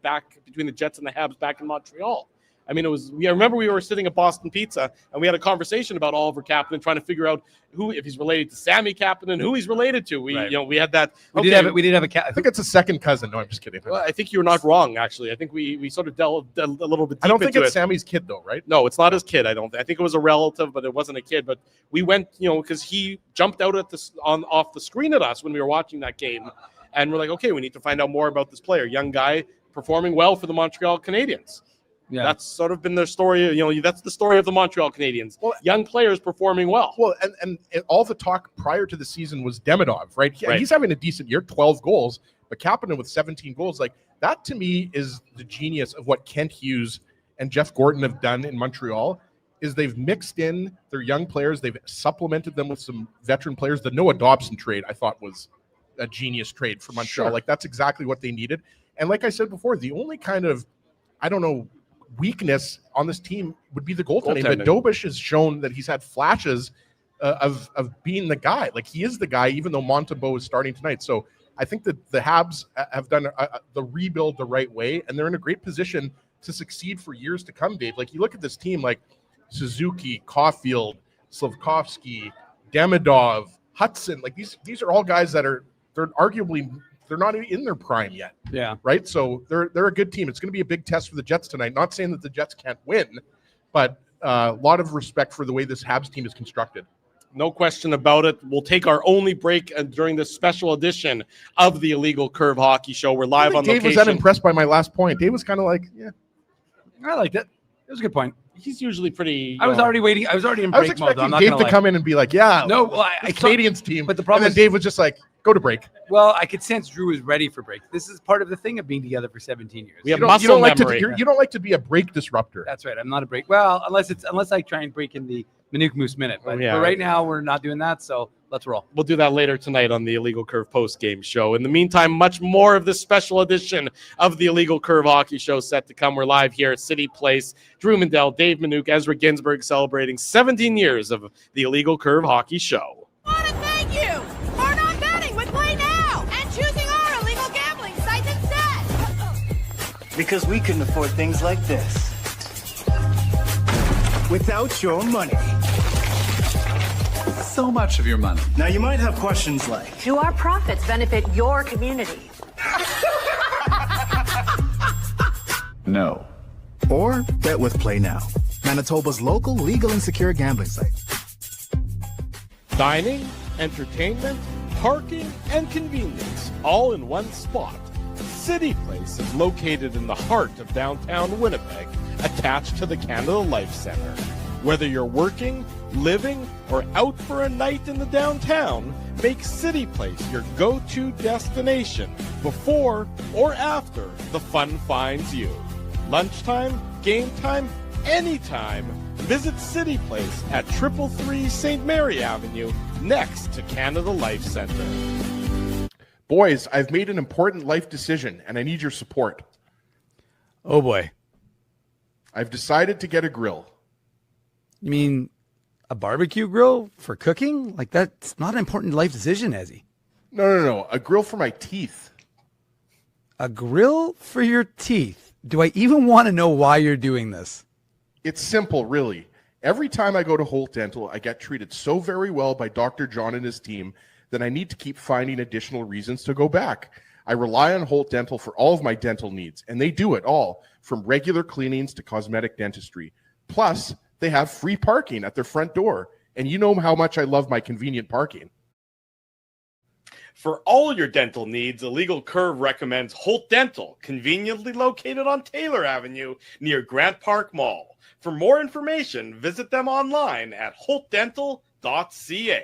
B: back between the Jets and the Habs back in Montreal. I mean, I remember we were sitting at Boston Pizza and we had a conversation about Oliver Kapanen, trying to figure out if he's related to Sammy Kapanen, who he's related to. We had that.
D: We did have a cat.
C: I think it's a second cousin. No, I'm just kidding.
B: Well, I think you're not wrong, actually. I think we sort of delved a little bit deep.
C: I don't think
B: it's
C: Sammy's kid, though, right?
B: No, it's not his kid. I think it was a relative, but it wasn't a kid. But we went, because he jumped out off the screen at us when we were watching that game, and we're like, okay, we need to find out more about this player, young guy performing well for the Montreal Canadiens.
D: Yeah.
B: That's sort of been their story. That's the story of the Montreal Canadiens.
C: Well,
B: young players performing well.
C: Well, and all the talk prior to the season was Demidov, right? He's having a decent year, 12 goals, but Kapanen with 17 goals. Like, that to me is the genius of what Kent Hughes and Jeff Gordon have done in Montreal, is they've mixed in their young players. They've supplemented them with some veteran players. The Noah Dobson trade, I thought, was a genius trade for Montreal.
B: Sure.
C: Like, that's exactly what they needed. And like I said before, the only kind of, weakness on this team would be the goaltending. But Dobish has shown that he's had flashes of being the guy. Like, he is the guy, even though Montembeault is starting tonight. So I think that the Habs have done the rebuild the right way, and they're in a great position to succeed for years to come, Dave. Like, you look at this team, like Suzuki, Caulfield, Slafkovsky, Demidov, Hudson. Like, these are all guys that they're not even in their prime yet.
D: Yeah.
C: Right. So they're a good team. It's going to be a big test for the Jets tonight. Not saying that the Jets can't win, but a lot of respect for the way this Habs team is constructed.
B: No question about it. We'll take our only break during this special edition of the Illegal Curve Hockey Show. We're live on
C: Dave
B: location.
C: was unimpressed by my last point. Dave was kind of like, yeah.
D: I liked it. It was a good point.
B: He's usually pretty.
D: I was already waiting. I was already in
C: I was
D: break mode.
C: expecting
D: I'm not
C: Dave
D: gonna
C: to
D: lie.
C: come in and be like, yeah,
D: No, well, I
C: Canadians team.
D: But the problem
C: and then
D: is,
C: Dave was just like, go to break.
D: well, I could sense Drew was ready for break. This is part of the thing of being together for 17 years.
B: We have
C: You
B: muscle
C: don't
B: memory.
C: you don't like to be a break disruptor.
D: That's right. I'm not a break. Well, unless I try and break in the Manuk Moose minute. But,
B: Yeah.
D: but right now we're not doing that. So let's roll.
B: We'll do that later tonight on the Illegal Curve post-game show. In the meantime, much more of this special edition of the Illegal Curve Hockey Show set to come. We're live here at Cityplace. Drew Mandel, Dave Manuk, Ezra Ginsburg celebrating 17 years of the Illegal Curve Hockey Show.
E: I want to thank you for not betting with Play Now and choosing our illegal gambling site instead.
F: Because we couldn't afford things like this without your money.
G: So much of your money.
F: Now you might have questions like,
H: Do our profits benefit your community?
G: No.
F: or bet with Play Now, Manitoba's local legal and secure gambling site.
B: Dining, entertainment, parking, and convenience, all in one spot. Cityplace is located in the heart of downtown Winnipeg, attached to the Canada Life Centre. Whether you're working, living, or out for a night in the downtown, make Cityplace your go-to destination before or after the fun finds you. Lunchtime, game time, anytime. Visit Cityplace at 333 St. Mary Avenue, next to Canada Life Centre.
C: Boys, I've made an important life decision, and I need your support.
D: Oh, boy.
C: I've decided to get a grill.
D: You mean a barbecue grill for cooking? Like, that's not an important life decision, Ezzy.
C: No. A grill for my teeth.
D: A grill for your teeth? Do I even want to know why you're doing this?
C: It's simple, really. Every time I go to Holt Dental, I get treated so very well by Dr. John and his team that I need to keep finding additional reasons to go back. I rely on Holt Dental for all of my dental needs, and they do it all, from regular cleanings to cosmetic dentistry. Plus, they have free parking at their front door, and you know how much I love my convenient parking.
B: For all your dental needs, Illegal Curve recommends Holt Dental, conveniently located on Taylor Avenue near Grant Park Mall. For more information, visit them online at holtdental.ca.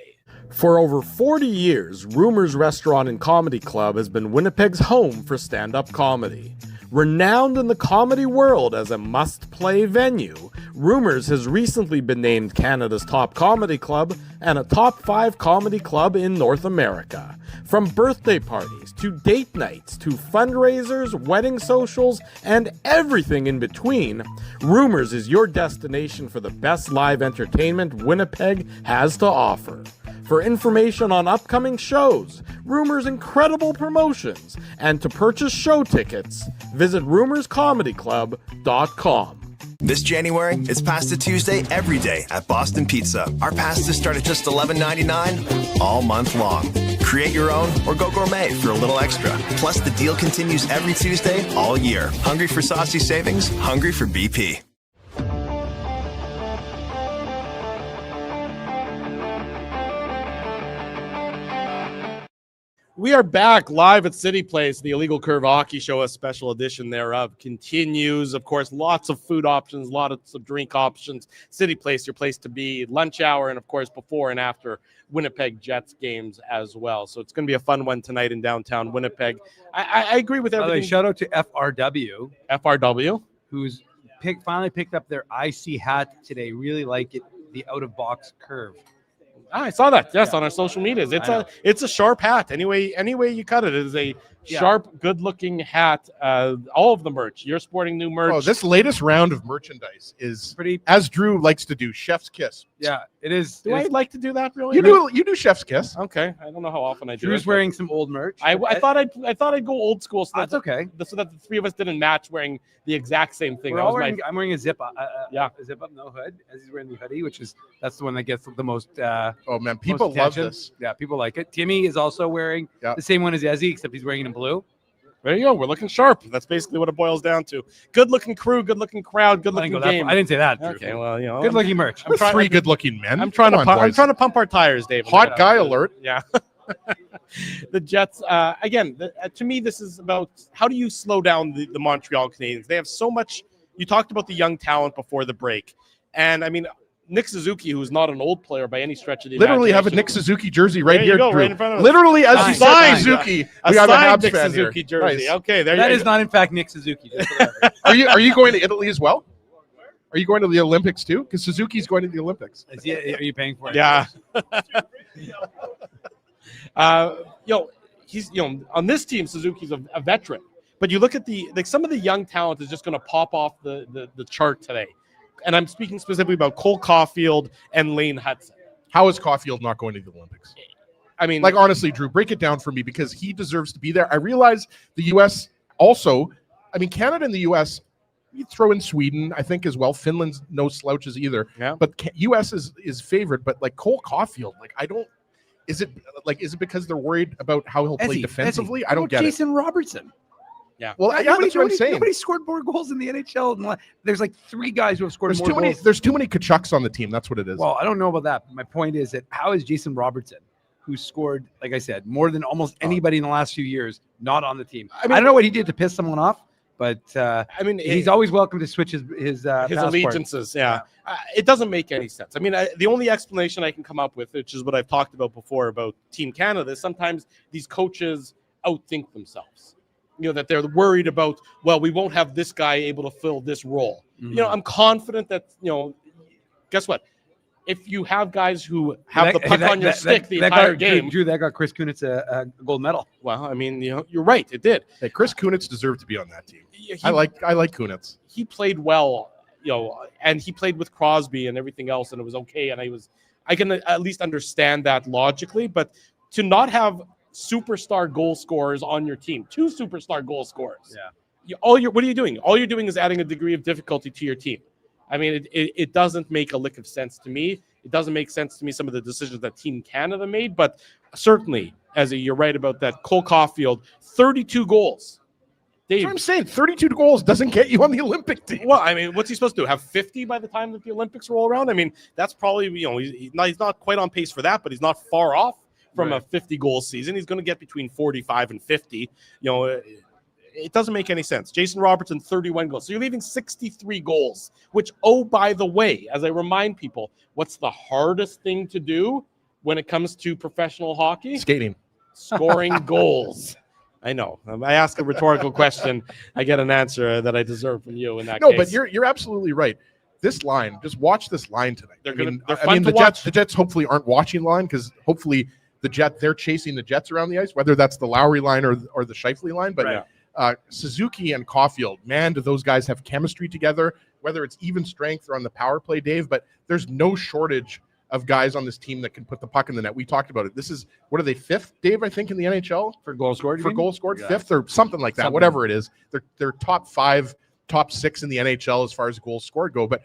B: For over 40 years, Rumors Restaurant and Comedy Club has been Winnipeg's home for stand-up comedy. Renowned in the comedy world as a must-play venue, Rumors has recently been named Canada's top comedy club and a top 5 comedy club in North America. From birthday parties to date nights to fundraisers, wedding socials, and everything in between, Rumors is your destination for the best live entertainment Winnipeg has to offer. For information on upcoming shows, Rumors' incredible promotions, and to purchase show tickets, visit rumorscomedyclub.com.
I: This January, it's Pasta Tuesday every day at Boston Pizza. Our pastas start at just $11.99 all month long. Create your own or go gourmet for a little extra. Plus, the deal continues every Tuesday all year. Hungry for saucy savings? Hungry for BP.
B: We are back live at Cityplace. The Illegal Curve Hockey Show, a special edition thereof, continues. Of course, lots of food options, lots of drink options. Cityplace, your place to be. Lunch hour, and of course, before and after Winnipeg Jets games as well. So it's going to be a fun one tonight in downtown Winnipeg. I agree with everything.
D: Shout out to FRW.
B: FRW,
D: who's finally picked up their IC hat today. Really like it. The out of box curve.
B: I saw that. Yes, on our social medias. It's a sharp hat. Anyway you cut it, it is a sharp, good-looking hat. All of the merch. You're sporting new merch.
C: Oh, this latest round of merchandise is
D: pretty.
C: As Drew likes to do, chef's kiss.
D: Yeah, it is.
B: Do I like to do that? Really?
C: You do chef's kiss.
B: Okay, I don't know how often I do.
D: Drew's wearing some old merch.
B: I thought I'd go old school. So
D: that's okay.
B: So that the three of us didn't match wearing the exact same thing.
D: I'm wearing a zip up. A zip up, no hood. As he's wearing the hoodie, that's the one that gets the most.
C: Oh man, people love this.
D: Yeah, people like it. Timmy is also wearing the same one as Ezzy, except he's wearing it in blue.
B: There you go. We're looking sharp. That's basically what it boils down to. Good-looking crew, good-looking crowd, good-looking game.
D: I didn't say that.
B: Okay, well,
D: good-looking merch.
C: Three good-looking men.
B: I'm trying to pump our tires, Dave.
C: Hot guy alert.
B: Yeah. The Jets, again, to me, this is about how do you slow down the Montreal Canadiens? They have so much. You talked about the young talent before the break. And, I mean, Nick Suzuki, who's not an old player by any stretch of the
C: literally
B: imagination.
C: have a Nick Suzuki jersey right here,
B: go,
C: Drew.
B: right in front of us.
C: Literally, as you said, Suzuki. We have a Habs
B: Nick
C: fan
B: Suzuki
C: here.
B: jersey.
C: Nice.
B: Okay,
D: that is not, in fact, Nick Suzuki.
C: Are you going to Italy as well? Are you going to the Olympics too? Because Suzuki's going to the Olympics.
D: Are you paying for it?
B: Yeah. He's on this team, Suzuki's a veteran. But you look at some of the young talent is just going to pop off the chart today. And I'm speaking specifically about Cole Caulfield and Lane Hudson.
C: How is Caulfield not going to the Olympics?
B: I mean,
C: like, honestly, Drew, break it down for me because he deserves to be there. I realize the U.S. also, I mean, Canada and the U.S., you throw in Sweden, I think, as well. Finland's no slouches either.
B: Yeah.
C: But U.S. is favored. But, like, Cole Caulfield, is it because they're worried about how he'll play defensively? I don't get
D: Jason Robertson.
B: Yeah.
C: Well, that's what I'm saying.
D: Nobody scored more goals in the NHL. There's like 3 guys who have scored more goals.
C: There's too many Kachucks on the team. That's what it is.
D: Well, I don't know about that. But my point is that how is Jason Robertson, who scored, like I said, more than almost anybody in the last few years, not on the team? I don't know what he did to piss someone off, but he's always welcome to switch his
B: allegiances. Yeah. It doesn't make any sense. I mean, the only explanation I can come up with, which is what I've talked about before about Team Canada, is sometimes these coaches outthink themselves. That they're worried about, well, we won't have this guy able to fill this role. Mm-hmm. I'm confident that, guess what? If you have guys who have the puck on your stick the entire game.
D: Drew, that got Chris Kunitz a gold medal.
B: Well, I mean, you're right. It did.
C: Hey, Chris Kunitz deserved to be on that team. I like Kunitz.
B: He played well, and he played with Crosby and everything else, and it was okay. And I can at least understand that logically, but to not have superstar goal scorers on your team, 2 superstar goal scorers.
D: Yeah.
B: What are you doing? All you're doing is adding a degree of difficulty to your team. I mean, it doesn't make a lick of sense to me. It doesn't make sense to me, some of the decisions that Team Canada made, but certainly, you're right about that. Cole Caulfield, 32 goals.
C: Dave, that's what I'm saying. 32 goals doesn't get you on the Olympic team.
B: Well, I mean, what's he supposed to do? Have 50 by the time that the Olympics roll around? I mean, that's probably, he's not quite on pace for that, but he's not far off from a 50-goal season. He's going to get between 45 and 50. It doesn't make any sense. Jason Robertson, 31 goals. So you're leaving 63 goals, which, by the way, as I remind people, what's the hardest thing to do when it comes to professional hockey?
C: Skating.
B: Scoring goals. I know. I ask a rhetorical question. I get an answer that I deserve from you in that case.
C: No, but you're absolutely right. This line, just watch this line tonight.
B: They're fun to watch.
C: The Jets hopefully aren't watching line because hopefully they're chasing the Jets around the ice, whether that's the Lowry line or the Scheifele line. But Suzuki and Caulfield, man, do those guys have chemistry together, whether it's even strength or on the power play, Dave. But there's no shortage of guys on this team that can put the puck in the net. We talked about it. This is, what are they, 5th, Dave, I think, in the NHL?
D: For goal scored?
C: For goal scored, 5th or something like that, whatever it is. They're top 5, top 6 in the NHL as far as goals scored go. But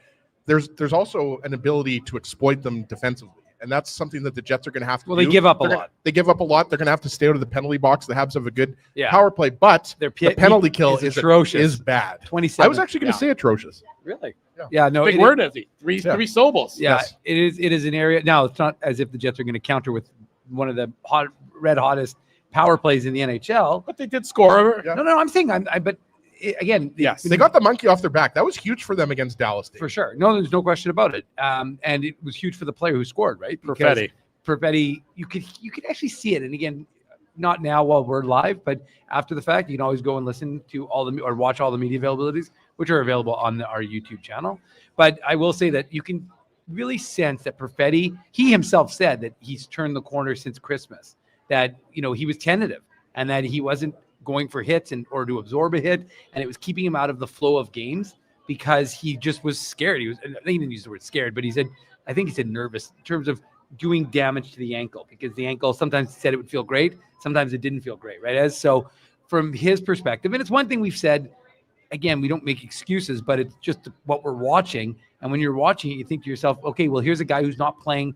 C: there's also an ability to exploit them defensively. And that's something that the Jets are going to have to do.
D: Well, they give up a lot.
C: They give up a lot. They're going to have to stay out of the penalty box. The Habs have a good power play, but the penalty kill is atrocious. Is bad.
D: 27.
C: I was actually going to say atrocious.
D: Really? Yeah, no.
B: Big word, Ezzy. Three syllables.
D: Yeah, yes. It is an area. Now, it's not as if the Jets are going to counter with one of the hottest power plays in the NHL.
B: But they did score.
C: Yeah.
D: No, I'm saying again,
B: Yes.
C: They got the monkey off their back. That was huge for them against Dallas.
D: for sure. No, there's no question about it. And it was huge for the player who scored, right? Because Perfetti, you could actually see it. And again, not now while we're live, but after the fact, you can always go and listen to or watch all the media availabilities, which are available on our YouTube channel. But I will say that you can really sense that Perfetti, he himself said that he's turned the corner since Christmas, that, he was tentative and that he wasn't going for hits or to absorb a hit. And it was keeping him out of the flow of games because he just was scared. He didn't use the word scared, but I think he said nervous in terms of doing damage to the ankle, because the ankle sometimes said it would feel great. Sometimes it didn't feel great. Right. So from his perspective, and it's one thing we've said, again, we don't make excuses, but it's just what we're watching. And when you're watching it, you think to yourself, okay, well, here's a guy who's not playing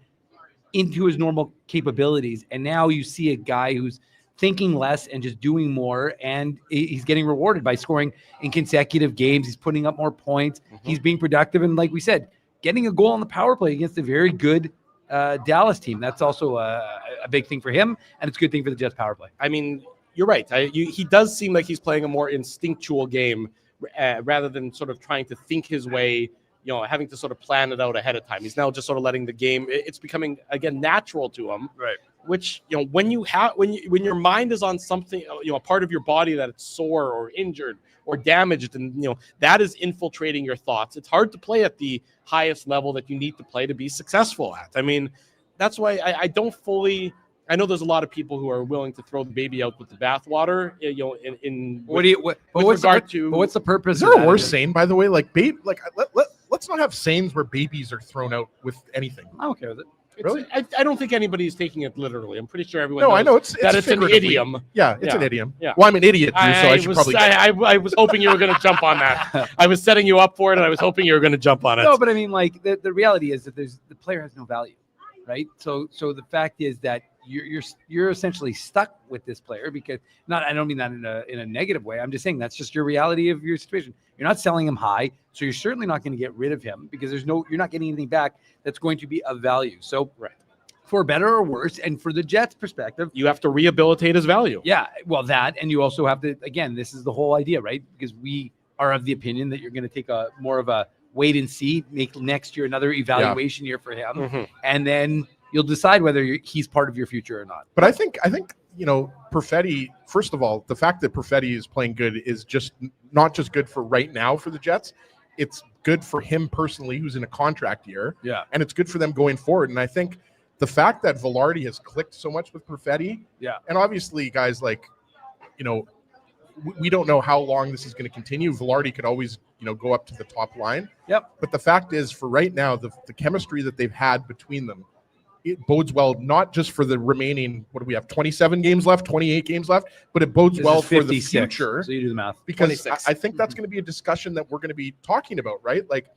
D: into his normal capabilities. And now you see a guy who's thinking less and just doing more. And he's getting rewarded by scoring in consecutive games. He's putting up more points. Mm-hmm. He's being productive. And like we said, getting a goal on the power play against a very good Dallas team. That's also a big thing for him. And it's a good thing for the Jets power play.
B: I mean, you're right. He does seem like he's playing a more instinctual game rather than sort of trying to think his way, having to sort of plan it out ahead of time. He's now just sort of letting the game, it's becoming, again, natural to him.
C: Right.
B: Which, when your mind is on something, a part of your body that it's sore or injured or damaged, and, that is infiltrating your thoughts. It's hard to play at the highest level that you need to play to be successful at. I mean, that's why I don't fully, I know there's a lot of people who are willing to throw the baby out with the bathwater,
D: what's the purpose?
C: Is there a worse saying, by the way? Like, let's not have sayings where babies are thrown out with anything.
D: I'm okay with it.
C: Really?
B: I don't think anybody's taking it literally. I'm pretty sure everyone.
C: No, I know it's
B: an idiom.
C: Yeah, it's an idiom.
B: Yeah.
C: Well, I'm an idiot, Drew, so I should probably.
B: I was hoping you were going to jump on that. I was setting you up for it, and I was hoping you were going to jump on it.
D: No, but I mean, like the reality is that the player has no value, right? So the fact is that you're essentially stuck with this player because I don't mean that in a negative way. I'm just saying that's just your reality of your situation. You're not selling him high, so you're certainly not going to get rid of him because you're not getting anything back that's going to be of value. So
B: right.
D: For better or worse, and for the Jets' perspective,
B: you have to rehabilitate his value.
D: Yeah, well, and you also have to, again, this is the whole idea, right? Because we are of the opinion that you're going to take more of a wait and see, make next year another evaluation year for him,
B: mm-hmm.
D: and then you'll decide whether he's part of your future or not.
C: But I think Perfetti, first of all, the fact that Perfetti is playing good is just not just good for right now for the Jets. It's good for him personally, who's in a contract year.
D: Yeah.
C: And it's good for them going forward. And I think the fact that Velarde has clicked so much with Perfetti.
D: Yeah.
C: And obviously, guys, we don't know how long this is going to continue. Velarde could always, go up to the top line.
D: Yep.
C: But the fact is, for right now, the chemistry that they've had between them, it bodes well, not just for the remaining, what do we have, 27 games left, 28 games left, but it bodes well for the future.
D: So you do the math.
C: Because I think that's going to be a discussion that we're going to be talking about, right? Like,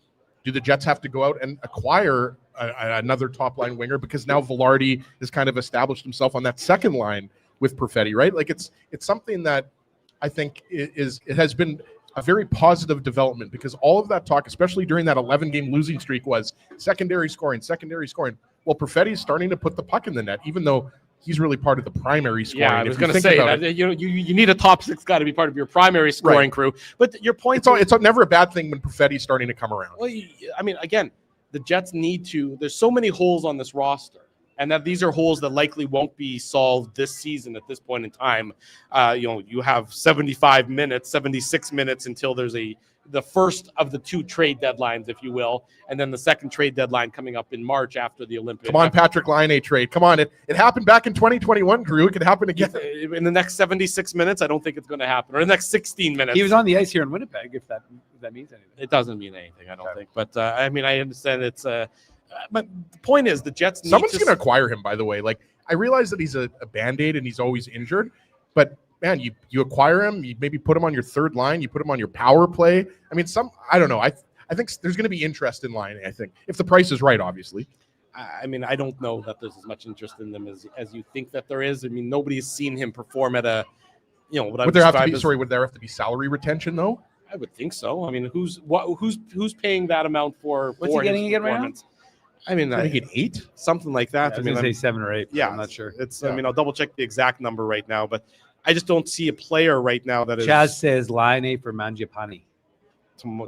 C: do the Jets have to go out and acquire another top-line winger? Because now Velarde has kind of established himself on that second line with Perfetti, right? Like, it's something that I think it has been a very positive development, because all of that talk, especially during that 11-game losing streak, was secondary scoring. Well, Perfetti is starting to put the puck in the net, even though he's really part of the primary scoring.
B: Yeah, I was going to say that you need a top six guy to be part of your primary scoring crew. But your point,
C: it's never a bad thing when Perfetti's starting to come around.
B: Well, I mean, again, the Jets need to. There's so many holes on this roster, and that these are holes that likely won't be solved this season at this point in time. You have 75 minutes, 76 minutes until there's the first of the two trade deadlines, if you will, and then the second trade deadline coming up in March after the Olympics.
C: Come on, Patrick Laine trade. Come on. It happened back in 2021, Drew. It could happen again.
B: In the next 76 minutes, I don't think it's going to happen. Or the next 16 minutes.
D: He was on the ice here in Winnipeg, if that means anything.
B: It doesn't mean anything, I don't think. But, I mean, I understand it's but the point is the Jets need
C: someone's going to acquire him, by the way. Like, I realize that he's a Band-Aid and he's always injured, but man, you acquire him, you maybe put him on your third line, you put him on your power play. I mean, I don't know. I think there's going to be interest in Laine, I think, if the price is right, obviously.
B: I mean, I don't know that there's as much interest in them as you think that there is. I mean, nobody's seen him perform at a,
C: would there have to be salary retention though?
B: I would think so. I mean, who's paying that amount for?
D: What's he getting again right now?
B: I mean,
C: I think it's 8,
B: something like that.
D: I was going to say 7 or 8.
B: Yeah,
D: I'm not sure.
B: It's. I mean, I'll double check the exact number right now, but I just don't see a player right now that is.
D: Chaz says Laine for Mangiapane.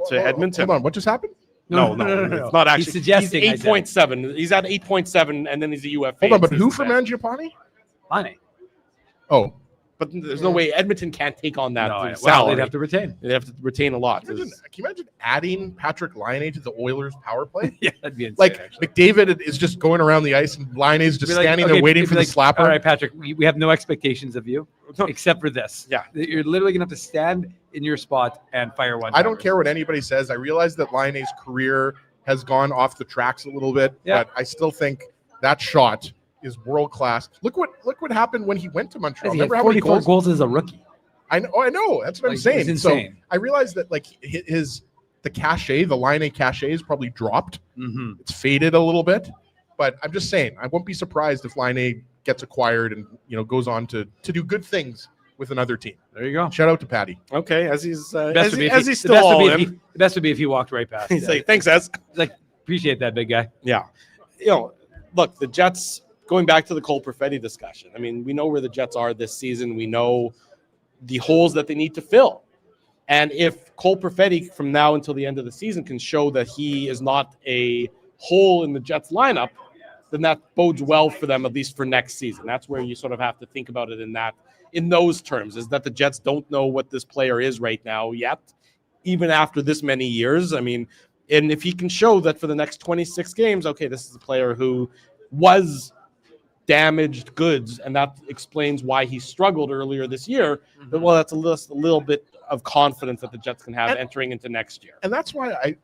B: to Edmonton.
C: Hold on, what just happened?
B: No, it's not actually.
D: He's suggesting
B: he's 8.7. He's at 8.7, and then he's a UFA.
C: Hold on, but who for Mangiapane?
D: Laine.
C: Oh,
B: but there's no way Edmonton can't take on that salary.
D: Well, they'd have to retain.
B: They'd have to retain a lot.
C: Can you imagine adding Patrick Laine to the Oilers power play?
D: Yeah, that'd be insane.
C: Like McDavid is just going around the ice and Laine is just standing there waiting for the slapper.
D: All right, Patrick, we have no expectations of you except for this.
B: Yeah.
D: You're literally going to have to stand in your spot and fire one.
C: I don't care what anybody says. I realize that Laine's career has gone off the tracks a little bit, but I still think that shot is world class. Look what happened when he went to Montreal.
D: Remember how many goals as a rookie?
C: I know. That's what I'm saying.
D: It's insane.
C: So I realize that like the cachet, the Laine cachet is probably dropped.
D: Mm-hmm.
C: It's faded a little bit, but I'm just saying I won't be surprised if Laine gets acquired and goes on to do good things with another team.
D: There you go.
C: Shout out to Patty.
B: Okay, as he's
D: the
B: still all in.
D: The best would be if he walked right past.
B: He's like, thanks, Ez.
D: Like, appreciate that, big guy.
B: Yeah. Look, the Jets, going back to the Cole Perfetti discussion, I mean, we know where the Jets are this season. We know the holes that they need to fill. And if Cole Perfetti from now until the end of the season can show that he is not a hole in the Jets lineup, then that bodes well for them, at least for next season. That's where you sort of have to think about it in those terms, is that the Jets don't know what this player is right now yet, even after this many years. I mean, and if he can show that for the next 26 games, okay, this is a player who was damaged goods, and that explains why he struggled earlier this year. But, well, that's a little bit of confidence that the Jets can have entering into next year.
C: And that's why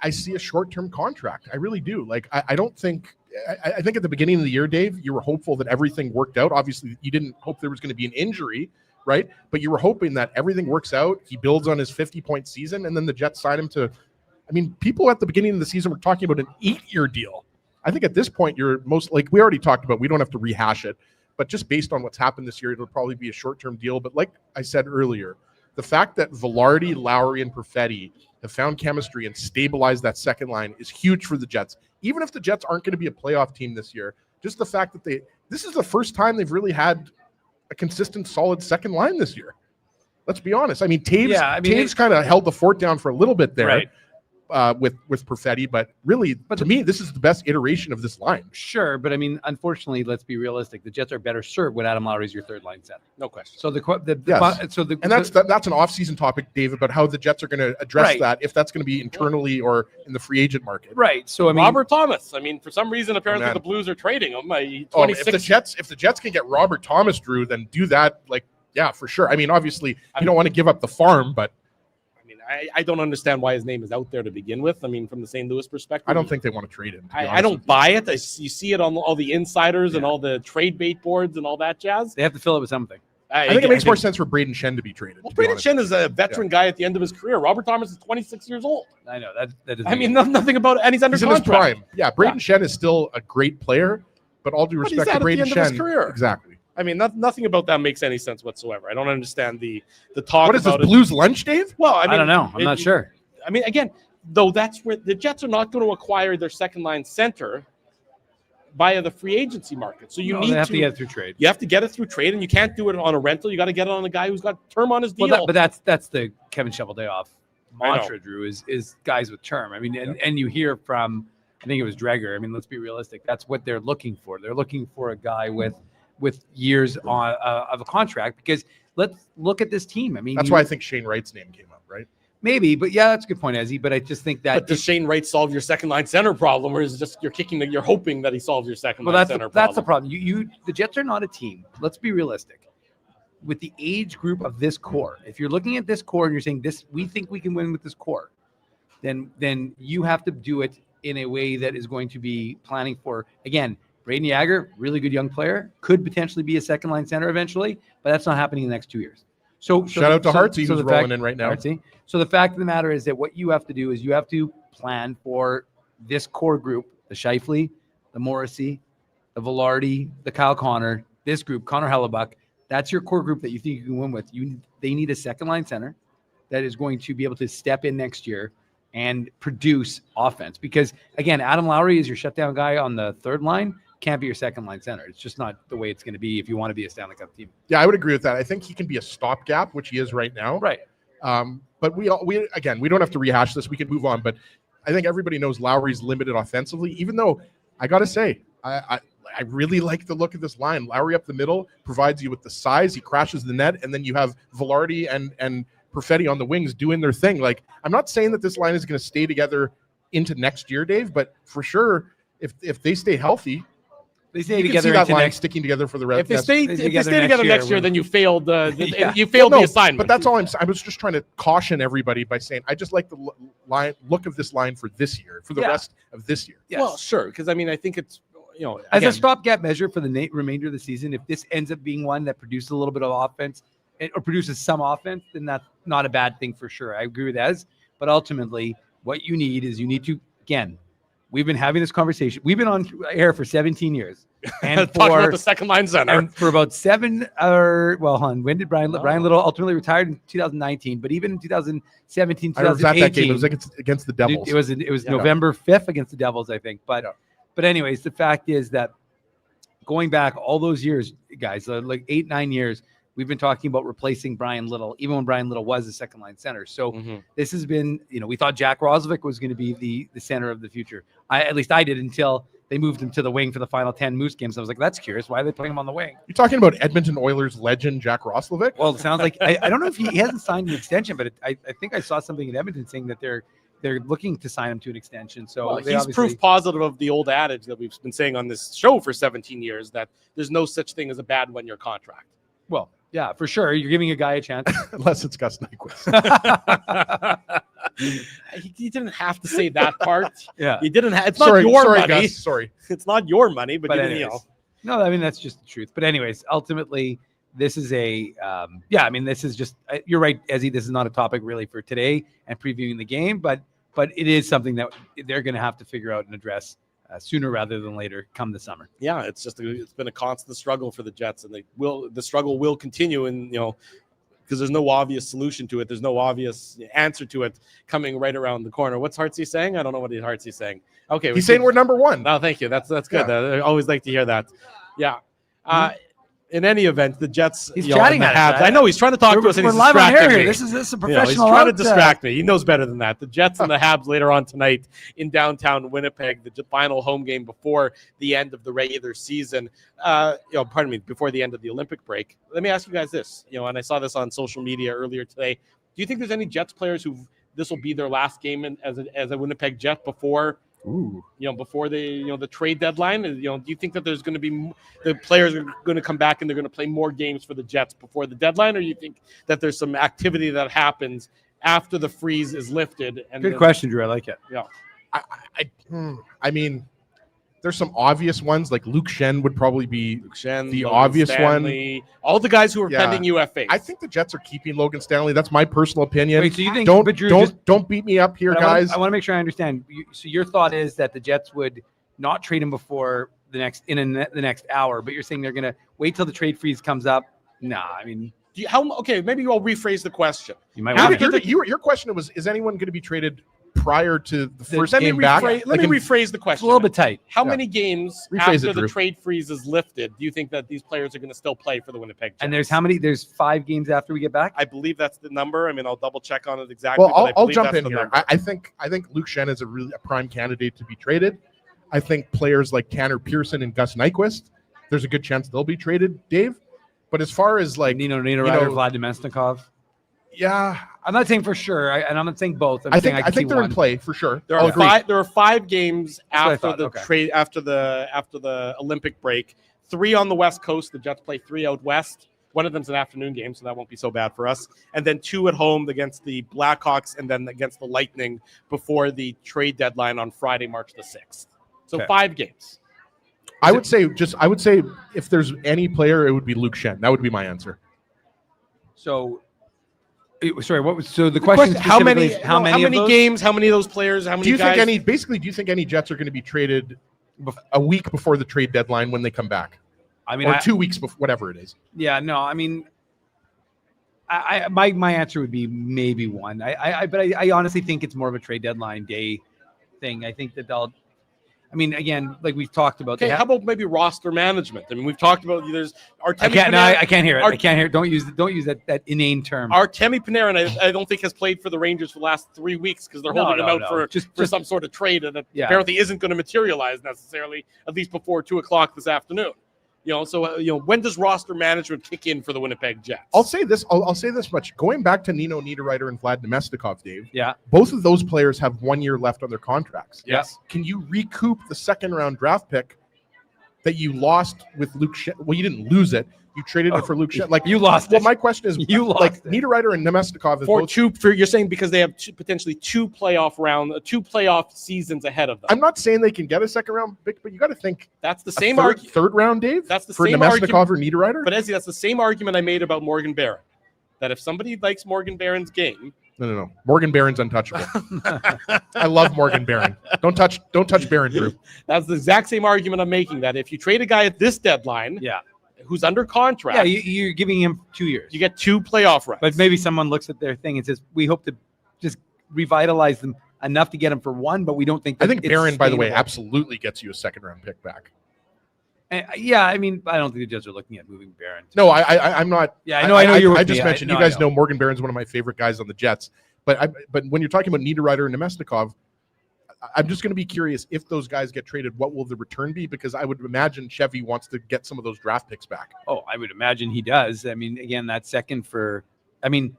C: I see a short-term contract. I really do. Like, I don't think – I think at the beginning of the year, Dave, you were hopeful that everything worked out. Obviously, you didn't hope there was going to be an injury, right? But you were hoping that everything works out. He builds on his 50-point season, and then the Jets sign him to – I mean, people at the beginning of the season were talking about an 8-year deal. I think at this point, you're most – like we already talked about, we don't have to rehash it. But just based on what's happened this year, it'll probably be a short-term deal. But like I said earlier, the fact that Velarde, Lowry, and Perfetti have found chemistry and stabilized that second line is huge for the Jets. Even if the Jets aren't going to be a playoff team this year, just the fact that this is the first time they've really had a consistent, solid second line this year. Let's be honest. I mean, Taves kind of held the fort down for a little bit there.
D: Right.
C: With Perfetti, but really, to me, this is the best iteration of this line.
D: Sure, but I mean, unfortunately, let's be realistic. The Jets are better served when Adam Lowry is your third line center.
B: No question.
D: So
C: that's an off-season topic, Dave, about how the Jets are going to address that, if that's going to be internally or in the free agent market.
D: Right. So I mean,
B: Robert Thomas. I mean, for some reason, apparently the Blues are trading him.
C: If the Jets can get Robert Thomas, Drew, then do that. Like, yeah, for sure. I mean, obviously, you don't want to give up the farm, but.
B: I don't understand why his name is out there to begin with. I mean, from the St. Louis perspective,
C: I don't think they want to trade him.
B: I don't buy it. You see it on all the insiders and all the trade bait boards and all that jazz.
D: They have to fill it with something.
C: I think it makes more sense for Braden Shen to be traded.
B: Well, Braden Shen is a veteran guy at the end of his career. Robert Thomas is 26 years old.
D: I know that.
B: I mean, nothing about it, and he's under contract.
C: In his prime. Yeah, Braden Shen is still a great player, but all due respect to Braden Shen, exactly.
B: I mean, nothing about that makes any sense whatsoever. I don't understand the talk.
C: What is this, Blues lunch, Dave?
B: Well, I
D: don't know. I'm not sure.
B: I mean, again, though, that's where the Jets are not going to acquire their second line center via the free agency market. So you have
D: to get it through trade.
B: You have to get it through trade, and you can't do it on a rental. You got to get it on a guy who's got term on his deal.
D: Well, but that's the Kevin Shoveldayoff mantra, Drew, is guys with term. I mean, and you hear from, I think it was Dreger. I mean, let's be realistic. That's what they're looking for. They're looking for a guy with years on of a contract, because let's look at this team. I mean,
C: that's why I think Shane Wright's name came up, right?
D: Maybe, but yeah, that's a good point, Ezzy. But I just think that.
B: But does Shane Wright solve your second line center problem, or is it just you're hoping that he solves your second line center problem?
D: That's the problem. The Jets are not a team. Let's be realistic. With the age group of this core, if you're looking at this core and you're saying we think we can win with this core, then you have to do it in a way that is going to be planning for, again, Braden Yager, really good young player, could potentially be a second line center eventually, but that's not happening in the next 2 years. So
C: shout out to Hartsey, who's rolling in right now.
D: Hartsey. So the fact of the matter is that what you have to do is you have to plan for this core group, the Scheifele, the Morrissey, the Velarde, the Kyle Connor, this group, Connor Hellebuck. That's your core group that you think you can win with. They need a second line center that is going to be able to step in next year and produce offense. Because again, Adam Lowry is your shutdown guy on the third line. Can't be your second line center. It's just not the way it's going to be if you want to be a Stanley Cup team.
C: Yeah, I would agree with that. I think he can be a stopgap, which he is right now.
D: Right.
C: But we don't have to rehash this. We can move on. But I think everybody knows Lowry's limited offensively, even though I got to say, I really like the look of this line. Lowry up the middle provides you with the size. He crashes the net, and then you have Velarde and Perfetti on the wings doing their thing. Like, I'm not saying that this line is going to stay together into next year, Dave, but for sure, if they stay healthy,
D: they stay
C: you
D: together.
C: Can see that line sticking together for the rest.
B: If they stay together next year, then you failed. You failed the assignment.
C: But that's all I was just trying to caution everybody by saying I just like the look of this line for this year, for the rest of this year.
B: Yes. Well, sure, because I mean, I think it's
D: as a stopgap measure for the remainder of the season. If this ends up being one that produces a little bit of offense or produces some offense, then that's not a bad thing for sure. I agree with Ez. But ultimately, what you need to again. We've been having this conversation. We've been on air for 17 years. And
B: talking about the second line center.
D: And for about when did Brian Little ultimately retired in 2019? But even in 2017, 2018.
C: I was at that game. It was against the Devils.
D: It was November 5th against the Devils, I think. But anyways, the fact is that going back all those years, guys, like 8-9 years, we've been talking about replacing Brian Little, even when Brian Little was the second line center. So this has been, we thought Jack Roslovic was going to be the center of the future. At least I did, until they moved him to the wing for the final 10 Moose games. I was like, that's curious. Why are they playing him on the wing?
C: You're talking about Edmonton Oilers legend Jack Roslovic?
D: Well, it sounds like I don't know if he hasn't signed an extension, but I think I saw something in Edmonton saying that they're looking to sign him to an extension. So
B: he's proof positive of the old adage that we've been saying on this show for 17 years, that there's no such thing as a bad one-year contract.
D: Well, yeah, for sure. You're giving a guy a chance.
C: Unless it's Gus Nyquist.
B: He didn't have to say that part.
D: Yeah.
B: He didn't have. It's not your money.
C: Gus, sorry.
B: It's not your money, but
D: No, I mean, that's just the truth. But anyways, ultimately, this is this is just, you're right, Ezzy, this is not a topic really for today and previewing the game, but it is something that they're going to have to figure out and address sooner rather than later come the summer.
B: Yeah, it's been a constant struggle for the Jets, and the struggle will continue, and because there's no obvious solution to it, there's no obvious answer to it coming right around the corner. What's Hartsey saying? I don't know what Hartsey's saying. Okay,
C: he's saying we're number one.
B: No, thank you. That's good. Yeah. I always like to hear that. Yeah. In any event, the Jets.
D: He's chatting at
B: Habs. I know he's trying to talk to us, and he's
D: live on air here.
B: Me.
D: This is a professional.
B: He's trying to distract me. He knows better than that. The Jets and the Habs later on tonight in downtown Winnipeg, the final home game before the end of the regular season. Before the end of the Olympic break. Let me ask you guys this. And I saw this on social media earlier today. Do you think there's any Jets players this will be their last game as a Winnipeg Jet before? Before the trade deadline, do you think that there's going to be the players are going to come back and they're going to play more games for the Jets before the deadline, or you think that there's some activity that happens after the freeze is lifted? And
D: good question, Drew. I like it.
B: Yeah,
C: I mean, there's some obvious ones, like Luke Shen would probably be the
B: Logan
C: obvious
B: Stanley, one. All the guys who are pending UFAs.
C: I think the Jets are keeping Logan Stanley. That's my personal opinion.
D: Wait, so you think?
C: Don't beat me up here, guys.
D: I want to make sure I understand. So your thought is that the Jets would not trade him before the next hour, but you're saying they're going to wait till the trade freeze comes up? Nah, I mean.
B: Maybe I'll rephrase the question.
D: You might want to.
C: Your question was: is anyone going to be traded prior to the first game back?
B: Let me rephrase the question.
D: It's a little bit tight.
B: How many games after the trade freeze is lifted do you think that these players are going to still play for the Winnipeg Jets?
D: And there's how many? There's 5 games after we get back?
B: I believe that's the number. I mean, I'll double check on it exactly.
C: Well, I'll jump in here. I think Luke Shen is a prime candidate to be traded. I think players like Tanner Pearson and Gus Nyquist, there's a good chance they'll be traded, Dave. But as far as like
D: Nino Ryder, Vlad Demesnikov.
C: Yeah,
D: I'm not saying for sure, and I'm not saying both.
C: I think they're in play for sure.
B: There are 5 games after the trade, after the Olympic break. 3 on the West Coast. The Jets play 3 out west. One of them's an afternoon game, so that won't be so bad for us. And then 2 at home against the Blackhawks, and then against the Lightning before the trade deadline on Friday, March the 6th. So 5 games.
C: I would say if there's any player, it would be Luke Shen. That would be my answer.
D: So. Sorry, what was the question?
B: How many
D: games?
B: How many of those players? How many?
C: Do you think any Jets are going to be traded a week before the trade deadline when they come back? I mean, or 2 weeks before, whatever it is.
D: Yeah, no, I mean, My answer would be maybe one. But I honestly think it's more of a trade deadline day thing. I think that they'll. I mean, again, like we've talked about.
B: Okay, how about maybe roster management? I mean, we've talked about there's Artemi Panarin.
D: No, I can't hear it. I can't hear it. Don't use that inane term.
B: Artemi Panarin, I don't think has played for the Rangers for the last 3 weeks because they're holding him out for some sort of trade that apparently isn't going to materialize necessarily, at least before 2:00 this afternoon. When does roster management kick in for the Winnipeg Jets?
C: I'll say this. I'll say this much. Going back to Nino Niederreiter and Vlad Nemestikov, Dave.
D: Yeah.
C: Both of those players have 1 year left on their contracts.
B: Yes.
C: Can you recoup the second-round draft pick that you lost with Luke? Well, you didn't lose it. You traded it for Luke.
D: You lost.
C: Well, my question is,
D: you lost. Like
C: Niederreiter and Nemestikov
B: you're saying because they have potentially two playoff seasons ahead of them.
C: I'm not saying they can get a second-round pick, but you got to think
B: that's the same
C: third round, Dave.
B: That's the
C: for
B: same
C: Nemestikov or Niederreiter.
B: But Ezzy, that's the same argument I made about Morgan Barron. That if somebody likes Morgan Barron's game.
C: No. Morgan Barron's untouchable. I love Morgan Barron. Don't touch Barron, Drew.
B: That's the exact same argument I'm making. That if you trade a guy at this deadline, who's under contract,
D: you're giving him 2 years.
B: You get 2 playoff runs.
D: But maybe someone looks at their thing and says, "We hope to just revitalize them enough to get him for 1, but we don't think."
C: I think Barron, by the way, absolutely gets you a second-round pick back.
D: I mean, I don't think the Jets are looking at moving Barron.
C: No, I'm not.
D: Yeah, I know you're.
C: I just mentioned you guys know Morgan Barron's one of my favorite guys on the Jets. But when you're talking about Niederreiter and Nemestikov, I'm just going to be curious if those guys get traded, what will the return be? Because I would imagine Chevy wants to get some of those draft picks back.
D: Oh, I would imagine he does. I mean, again, that second for. I mean,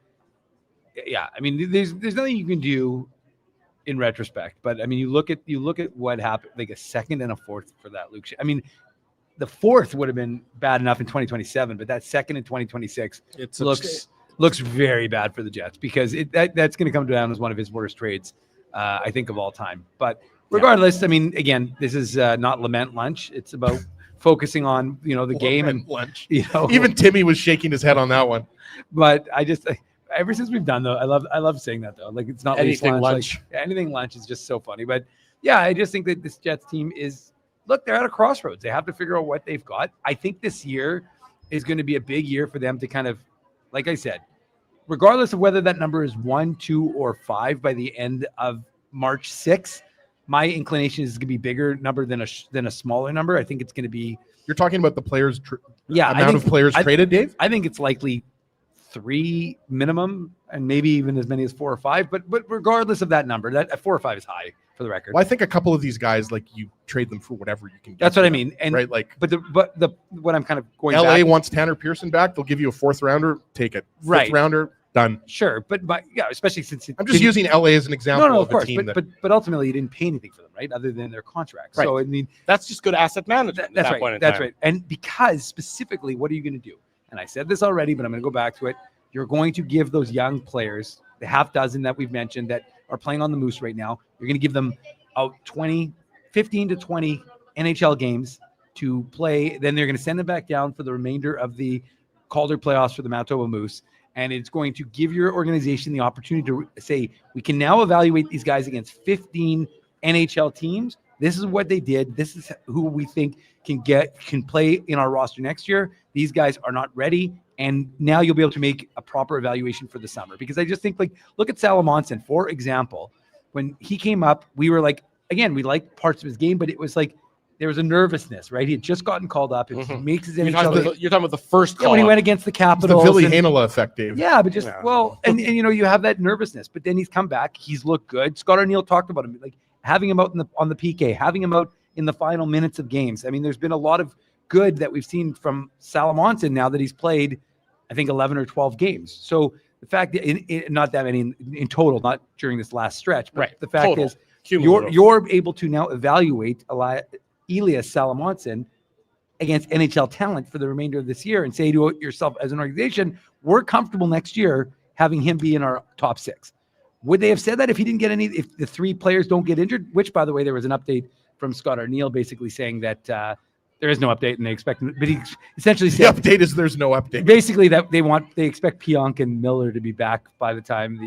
D: there's nothing you can do in retrospect, but I mean, you look at what happened, like a second and a fourth for that Luke. I mean. The fourth would have been bad enough in 2027, but that second in 2026 looks very bad for the Jets because that's going to come down as one of his worst trades, I think, of all time. But regardless, I mean, again, this is not lament lunch. It's about focusing on the game and
C: lunch. Even Timmy was shaking his head on that one.
D: But ever since we've done though, I love saying that though. Like it's not
B: anything lunch.
D: Anything lunch is just so funny. But yeah, I just think that this Jets team is. Look, they're at a crossroads. They have to figure out what they've got. I think this year is going to be a big year for them to kind of, like I said, regardless of whether that number is 1, 2, or 5 by the end of March 6th, my inclination is going to be bigger number than a smaller number. I think it's going to be.
C: You're talking about the players, amount of players traded, Dave?
D: I think it's likely 3 minimum and maybe even as many as 4 or 5. But regardless of that number, that 4 or 5 is high. For the record,
C: well, I think a couple of these guys, like you trade them for whatever you can get.
D: That's what I mean, and
C: right, like,
D: but what I'm kind of going.
C: LA wants Tanner Pearson back. They'll give you a 4th rounder. Take it. 5th rounder done.
D: Sure, but especially since
C: I'm just using LA as an example.
D: No, of course,
C: team
D: but ultimately you didn't pay anything for them, right? Other than their contract.
C: Right.
D: So I mean,
B: that's just good asset management.
D: That's right. That's right. And because specifically, what are you going to do? And I said this already, but I'm going to go back to it. You're going to give those young players, the half dozen that we've mentioned that are playing on the Moose right now. You're going to give them 15 to 20 NHL games to play. Then they're going to send them back down for the remainder of the Calder playoffs for the Manitoba Moose. And it's going to give your organization the opportunity to say, we can now evaluate these guys against 15 NHL teams. This is what they did. This is who we think can play in our roster next year. These guys are not ready. And now you'll be able to make a proper evaluation for the summer. Because I just think, like, look at Salamonson, for example. When he came up, we were like, again, we liked parts of his game, but it was like there was a nervousness, right? He had just gotten called up. It makes his
B: NHL. You're talking about the first call
D: when he went against the Capitals.
C: The Ville Heinola effect, Dave.
D: Yeah, but and you have that nervousness. But then he's come back. He's looked good. Scott Arniel talked about him, like having him out on the PK, having him out in the final minutes of games. I mean, there's been a lot of good that we've seen from Salamonson now that he's played, I think, 11 or 12 games. So the fact that not that many in total, not during this last stretch, but the fact is you're able to now evaluate Elias Salamonson against NHL talent for the remainder of this year and say to yourself as an organization, we're comfortable next year having him be in our top 6. Would they have said that if if the 3 players don't get injured, which, by the way, there was an update from Scott Arniel basically saying that there is no update and they expect, but he essentially said
C: the update is there's no update.
D: Basically that they expect Pionk and Miller to be back by the time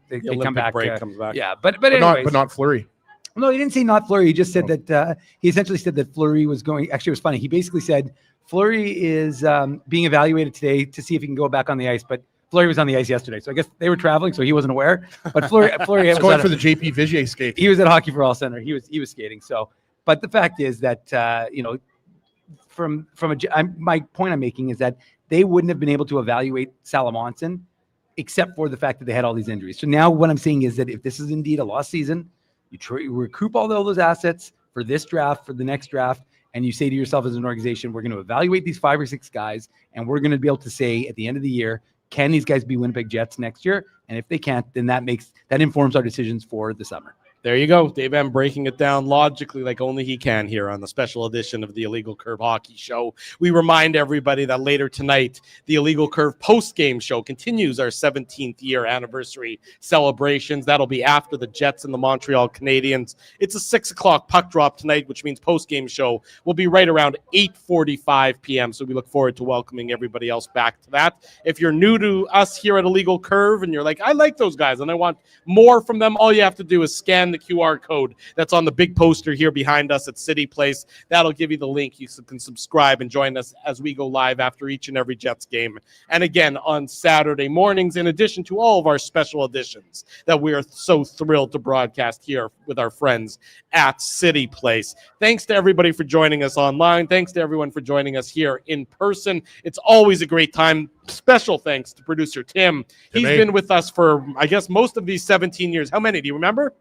D: they come back.
B: Comes back.
D: Yeah, but
C: not Fleury.
D: No, he didn't say not Fleury. He just said that he essentially said that Fleury was going. Actually, it was funny. He basically said Fleury is being evaluated today to see if he can go back on the ice, but Fleury was on the ice yesterday, so I guess they were traveling, so he wasn't aware. But Fleury was
C: going for the JP Vigier skate.
D: He was at Hockey for All Center. He was skating. So, but the fact is that my point I'm making is that they wouldn't have been able to evaluate Salamonson except for the fact that they had all these injuries. So now what I'm saying is that if this is indeed a lost season, you recoup all those assets for this draft, for the next draft, and you say to yourself as an organization, we're going to evaluate these 5 or 6 guys, and we're going to be able to say at the end of the year, can these guys be Winnipeg Jets next year? And if they can't, then that informs our decisions for the summer.
B: There you go. Dave M breaking it down logically like only he can here on the special edition of the Illegal Curve Hockey Show. We remind everybody that later tonight, the Illegal Curve post-game show continues our 17th year anniversary celebrations. That'll be after the Jets and the Montreal Canadiens. It's a 6 o'clock puck drop tonight, which means post-game show will be right around 8:45 p.m. So we look forward to welcoming everybody else back to that. If you're new to us here at Illegal Curve and you're like, I like those guys and I want more from them, all you have to do is scan the QR code that's on the big poster here behind us at Cityplace. That'll give you the link. You can subscribe and join us as we go live after each and every Jets game. And again, on Saturday mornings, in addition to all of our special editions that we are so thrilled to broadcast here with our friends at Cityplace. Thanks to everybody for joining us online. Thanks to everyone for joining us here in person. It's always a great time. Special thanks to producer Tim. He's been with us for, I guess, most of these 17 years. How many? Do you remember?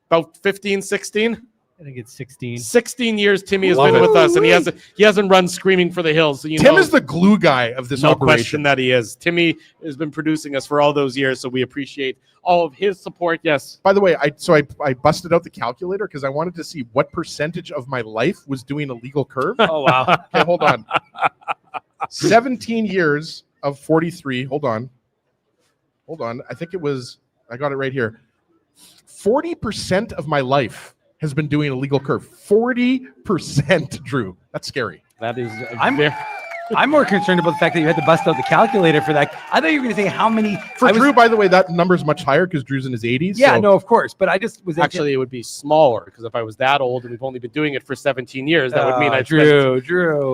B: About 15, 16?
J: I think it's 16.
B: 16 years Timmy has been with us, and he hasn't run screaming for the hills. So
C: Tim is the glue guy of this operation.
B: No question that he is. Timmy has been producing us for all those years, so we appreciate all of his support. Yes.
C: By the way, I busted out the calculator because I wanted to see what percentage of my life was doing Illegal Curve.
D: Oh, wow.
C: Okay, hold on. 17 years of 43. Hold on. I think I got it right here. 40% of my life has been doing Illegal Curve. 40%, Drew. That's scary.
B: That is.
D: I'm more concerned about the fact that you had to bust out the calculator for that. I thought you were going to say how many.
C: Drew, by the way, that number's much higher because Drew's in his 80s.
D: Yeah, no, of course. But I just was
B: actually, it would be smaller because if I was that old and we've only been doing it for 17 years, that would mean I
D: Drew.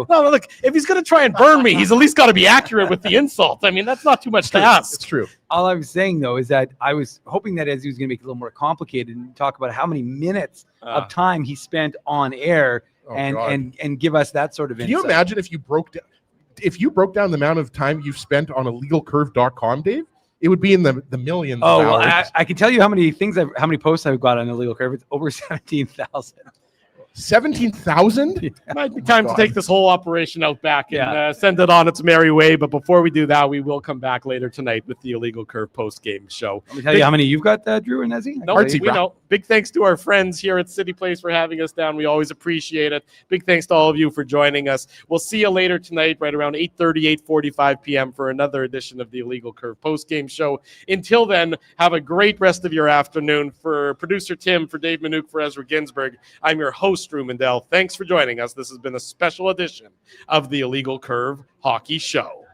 B: No, look, if he's going to try and burn me, he's at least got to be accurate with the insult. I mean, that's not too much to ask.
C: It's true.
D: All I was saying, though, is that I was hoping that as he was going to make it a little more complicated and talk about how many minutes of time he spent on air and give us that sort of insight.
C: Can you imagine if you broke down the amount of time you've spent on illegalcurve.com, Dave? It would be in the millions.
D: Oh, well, I can tell you how many posts I've got on Illegal Curve. It's over 17,000.
C: 17,000?
B: It might be time to take this whole operation out back and send it on its merry way. But before we do that, we will come back later tonight with the Illegal Curve post-game show.
D: Let me tell you how many you've got, Drew and Nezzy.
B: No, we know. Big thanks to our friends here at Cityplace for having us down. We always appreciate it. Big thanks to all of you for joining us. We'll see you later tonight, right around 8:30, 8:45 p.m. for another edition of the Illegal Curve post-game show. Until then, have a great rest of your afternoon. For producer Tim, for Dave Manouk, for Ezra Ginsburg, I'm your host, Drew Mandel. Thanks for joining us. This has been a special edition of the Illegal Curve Hockey Show.